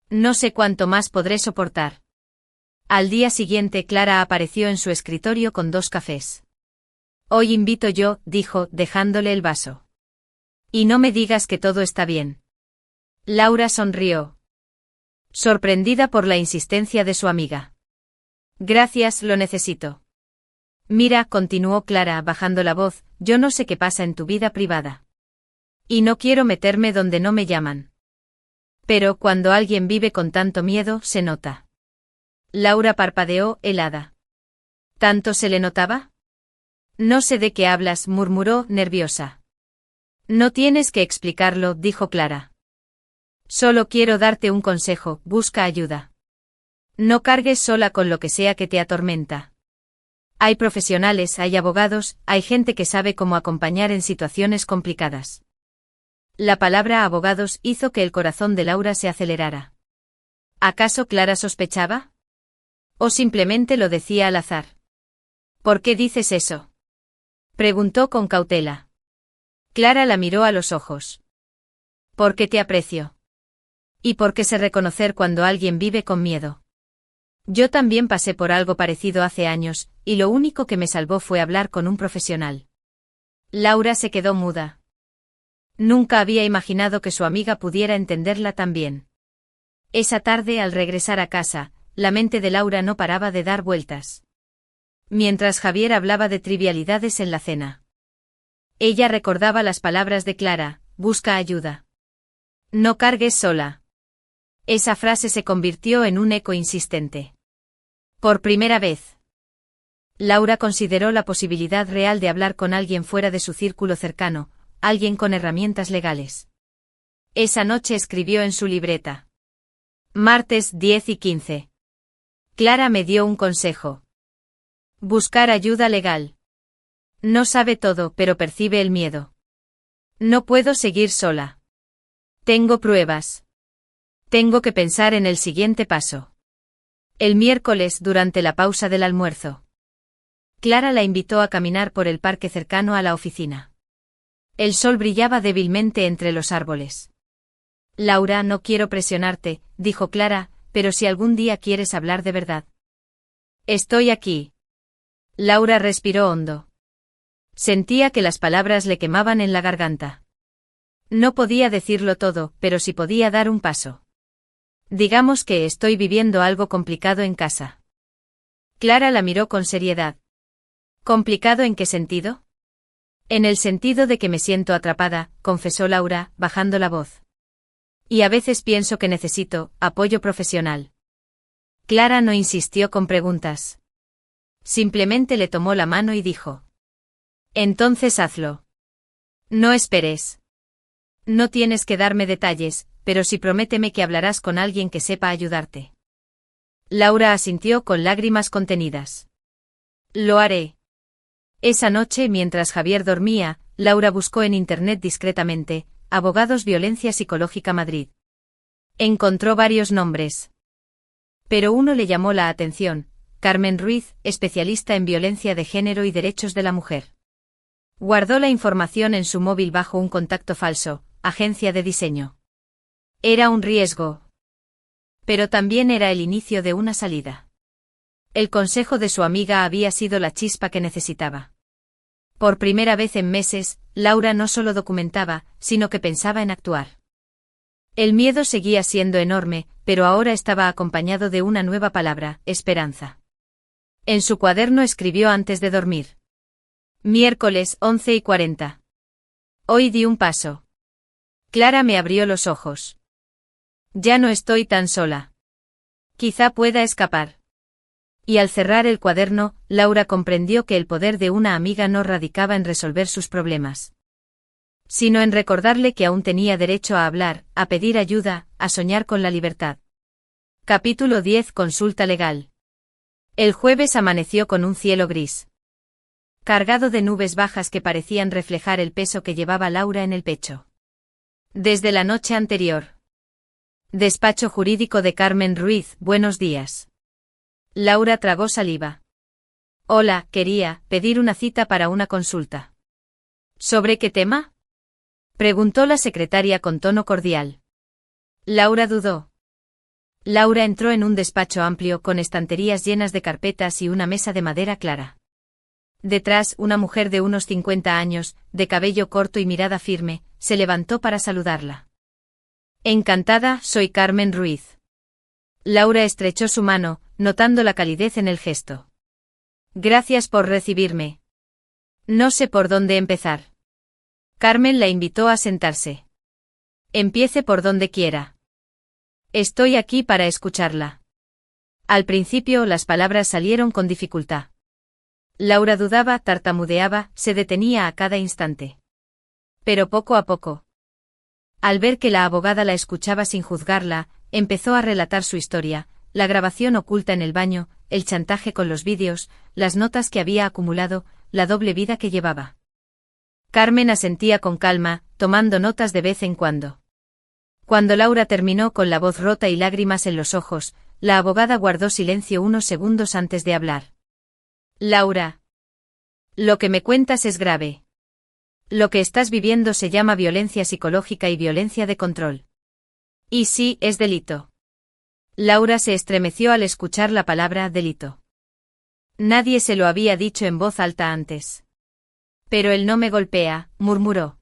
No sé cuánto más podré soportar. Al día siguiente Clara apareció en su escritorio con 2 cafés. Hoy invito yo, dijo, dejándole el vaso. Y no me digas que todo está bien. Laura sonrió, sorprendida por la insistencia de su amiga. Gracias, lo necesito. Mira, continuó Clara bajando la voz, yo no sé qué pasa en tu vida privada. Y no quiero meterme donde no me llaman. Pero cuando alguien vive con tanto miedo, se nota. Laura parpadeó, helada. ¿Tanto se le notaba? No sé de qué hablas, murmuró, nerviosa. No tienes que explicarlo, dijo Clara. Solo quiero darte un consejo, busca ayuda. No cargues sola con lo que sea que te atormenta. Hay profesionales, hay abogados, hay gente que sabe cómo acompañar en situaciones complicadas. La palabra abogados hizo que el corazón de Laura se acelerara. ¿Acaso Clara sospechaba? ¿O simplemente lo decía al azar? ¿Por qué dices eso? Preguntó con cautela. Clara la miró a los ojos. Porque te aprecio. Y porque sé reconocer cuando alguien vive con miedo. Yo también pasé por algo parecido hace años, y lo único que me salvó fue hablar con un profesional. Laura se quedó muda. Nunca había imaginado que su amiga pudiera entenderla tan bien. Esa tarde, al regresar a casa, la mente de Laura no paraba de dar vueltas. Mientras Javier hablaba de trivialidades en la cena. Ella recordaba las palabras de Clara, busca ayuda. No cargues sola. Esa frase se convirtió en un eco insistente. Por primera vez. Laura consideró la posibilidad real de hablar con alguien fuera de su círculo cercano, alguien con herramientas legales. Esa noche escribió en su libreta. Martes 10 y 15. Clara me dio un consejo. Buscar ayuda legal. No sabe todo, pero percibe el miedo. No puedo seguir sola. Tengo pruebas. Tengo que pensar en el siguiente paso. El miércoles, durante la pausa del almuerzo. Clara la invitó a caminar por el parque cercano a la oficina. El sol brillaba débilmente entre los árboles. Laura, no quiero presionarte, dijo Clara, pero si algún día quieres hablar de verdad. Estoy aquí. Laura respiró hondo. Sentía que las palabras le quemaban en la garganta. No podía decirlo todo, pero sí podía dar un paso. Digamos que estoy viviendo algo complicado en casa. Clara la miró con seriedad. ¿Complicado en qué sentido? En el sentido de que me siento atrapada, confesó Laura, bajando la voz. Y a veces pienso que necesito apoyo profesional. Clara no insistió con preguntas. Simplemente le tomó la mano y dijo. Entonces hazlo. No esperes. No tienes que darme detalles, pero sí prométeme que hablarás con alguien que sepa ayudarte. Laura asintió con lágrimas contenidas. Lo haré. Esa noche, mientras Javier dormía, Laura buscó en internet discretamente, Abogados Violencia Psicológica Madrid. Encontró varios nombres. Pero uno le llamó la atención, Carmen Ruiz, especialista en violencia de género y derechos de la mujer. Guardó la información en su móvil bajo un contacto falso, agencia de diseño. Era un riesgo. Pero también era el inicio de una salida. El consejo de su amiga había sido la chispa que necesitaba. Por primera vez en meses, Laura no solo documentaba, sino que pensaba en actuar. El miedo seguía siendo enorme, pero ahora estaba acompañado de una nueva palabra, esperanza. En su cuaderno escribió antes de dormir. Miércoles 11:40. Hoy di un paso. Clara me abrió los ojos. Ya no estoy tan sola. Quizá pueda escapar. Y al cerrar el cuaderno, Laura comprendió que el poder de una amiga no radicaba en resolver sus problemas, sino en recordarle que aún tenía derecho a hablar, a pedir ayuda, a soñar con la libertad. Capítulo 10. Consulta legal. El jueves amaneció con un cielo gris, cargado de nubes bajas que parecían reflejar el peso que llevaba Laura en el pecho. Desde la noche anterior. Despacho jurídico de Carmen Ruiz, buenos días. Laura tragó saliva. Hola, quería pedir una cita para una consulta. ¿Sobre qué tema? Preguntó la secretaria con tono cordial. Laura dudó. Laura entró en un despacho amplio con estanterías llenas de carpetas y una mesa de madera clara. Detrás, una mujer de unos 50 años, de cabello corto y mirada firme, se levantó para saludarla. Encantada, soy Carmen Ruiz. Laura estrechó su mano, notando la calidez en el gesto. Gracias por recibirme. No sé por dónde empezar. Carmen la invitó a sentarse. Empiece por donde quiera. Estoy aquí para escucharla. Al principio las palabras salieron con dificultad. Laura dudaba, tartamudeaba, se detenía a cada instante. Pero poco a poco. Al ver que la abogada la escuchaba sin juzgarla, empezó a relatar su historia, la grabación oculta en el baño, el chantaje con los vídeos, las notas que había acumulado, la doble vida que llevaba. Carmen asentía con calma, tomando notas de vez en cuando. Cuando Laura terminó con la voz rota y lágrimas en los ojos, la abogada guardó silencio unos segundos antes de hablar. Laura. Lo que me cuentas es grave. Lo que estás viviendo se llama violencia psicológica y violencia de control. Y sí, es delito. Laura se estremeció al escuchar la palabra delito. Nadie se lo había dicho en voz alta antes. Pero él no me golpea, murmuró.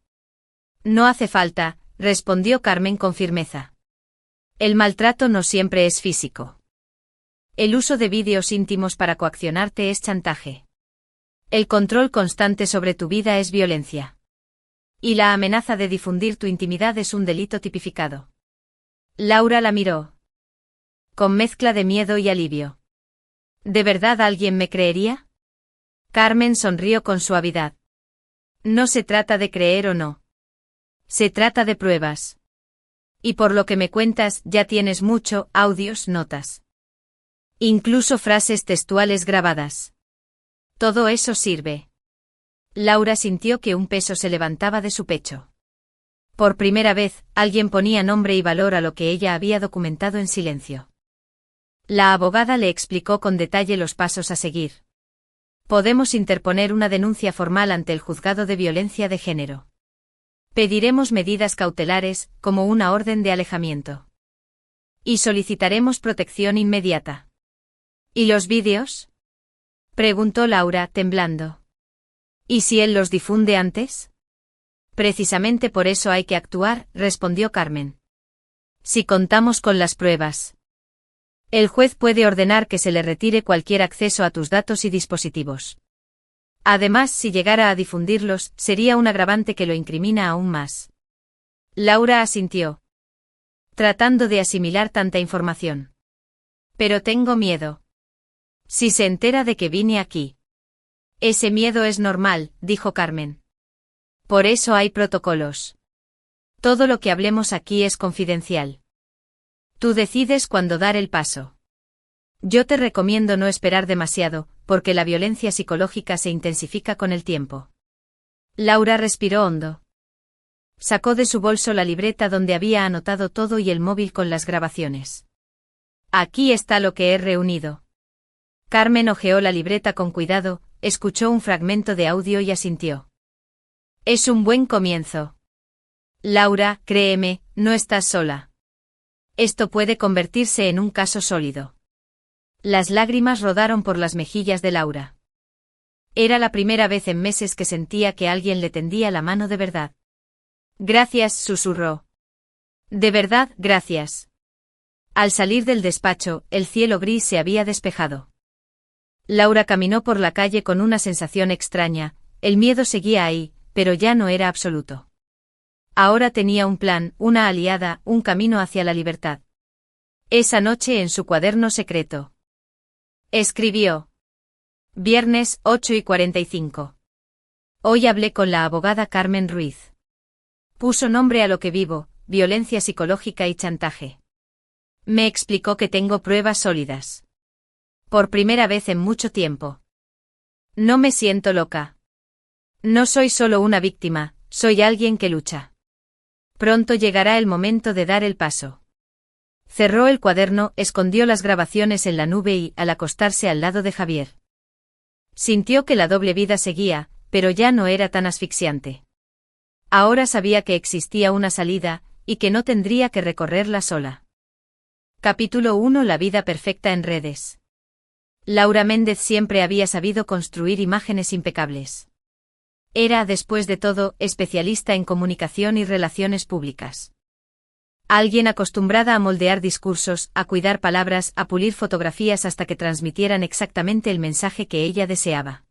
No hace falta, respondió Carmen con firmeza. El maltrato no siempre es físico. El uso de vídeos íntimos para coaccionarte es chantaje. El control constante sobre tu vida es violencia. Y la amenaza de difundir tu intimidad es un delito tipificado. Laura la miró. Con mezcla de miedo y alivio. ¿De verdad alguien me creería? Carmen sonrió con suavidad. No se trata de creer o no. Se trata de pruebas. Y por lo que me cuentas, ya tienes mucho, audios, notas. Incluso frases textuales grabadas. Todo eso sirve. Laura sintió que un peso se levantaba de su pecho. Por primera vez, alguien ponía nombre y valor a lo que ella había documentado en silencio. La abogada le explicó con detalle los pasos a seguir. Podemos interponer una denuncia formal ante el juzgado de violencia de género. Pediremos medidas cautelares, como una orden de alejamiento. Y solicitaremos protección inmediata. ¿Y los vídeos? Preguntó Laura, temblando. ¿Y si él los difunde antes? Precisamente por eso hay que actuar, respondió Carmen. Si contamos con las pruebas. El juez puede ordenar que se le retire cualquier acceso a tus datos y dispositivos. Además, si llegara a difundirlos, sería un agravante que lo incrimina aún más. Laura asintió. Tratando de asimilar tanta información. Pero tengo miedo. Si se entera de que vine aquí. Ese miedo es normal, dijo Carmen. Por eso hay protocolos. Todo lo que hablemos aquí es confidencial. Tú decides cuándo dar el paso. Yo te recomiendo no esperar demasiado, porque la violencia psicológica se intensifica con el tiempo. Laura respiró hondo. Sacó de su bolso la libreta donde había anotado todo y el móvil con las grabaciones. Aquí está lo que he reunido. Carmen hojeó la libreta con cuidado, escuchó un fragmento de audio y asintió. Es un buen comienzo. Laura, créeme, no estás sola. Esto puede convertirse en un caso sólido. Las lágrimas rodaron por las mejillas de Laura. Era la primera vez en meses que sentía que alguien le tendía la mano de verdad. Gracias, susurró. De verdad, gracias. Al salir del despacho, el cielo gris se había despejado. Laura caminó por la calle con una sensación extraña, el miedo seguía ahí, pero ya no era absoluto. Ahora tenía un plan, una aliada, un camino hacia la libertad. Esa noche en su cuaderno secreto. Escribió. Viernes, 8:45. Hoy hablé con la abogada Carmen Ruiz. Puso nombre a lo que vivo, violencia psicológica y chantaje. Me explicó que tengo pruebas sólidas. Por primera vez en mucho tiempo. No me siento loca. No soy solo una víctima, soy alguien que lucha. Pronto llegará el momento de dar el paso. Cerró el cuaderno, escondió las grabaciones en la nube y, al acostarse al lado de Javier, sintió que la doble vida seguía, pero ya no era tan asfixiante. Ahora sabía que existía una salida, y que no tendría que recorrerla sola. Capítulo 1. La vida perfecta en redes. Laura Méndez siempre había sabido construir imágenes impecables. Era, después de todo, especialista en comunicación y relaciones públicas. Alguien acostumbrada a moldear discursos, a cuidar palabras, a pulir fotografías hasta que transmitieran exactamente el mensaje que ella deseaba.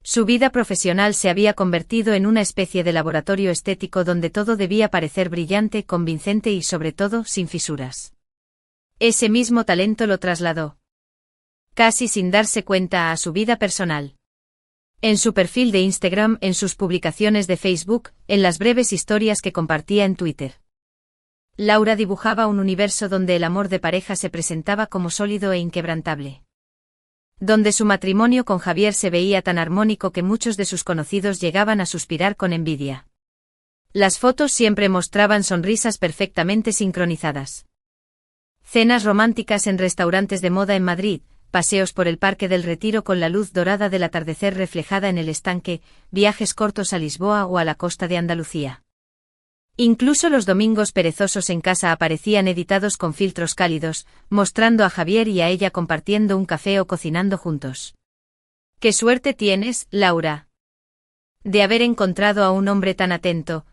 Su vida profesional se había convertido en una especie de laboratorio estético donde todo debía parecer brillante, convincente y sobre todo sin fisuras. Ese mismo talento lo trasladó, casi sin darse cuenta, a su vida personal. En su perfil de Instagram, en sus publicaciones de Facebook, en las breves historias que compartía en Twitter. Laura dibujaba un universo donde el amor de pareja se presentaba como sólido e inquebrantable. Donde su matrimonio con Javier se veía tan armónico que muchos de sus conocidos llegaban a suspirar con envidia. Las fotos siempre mostraban sonrisas perfectamente sincronizadas. Cenas románticas en restaurantes de moda en Madrid, paseos por el Parque del Retiro con la luz dorada del atardecer reflejada en el estanque, viajes cortos a Lisboa o a la costa de Andalucía. Incluso los domingos perezosos en casa aparecían editados con filtros cálidos, mostrando a Javier y a ella compartiendo un café o cocinando juntos. «Qué suerte tienes, Laura, de haber encontrado a un hombre tan atento»,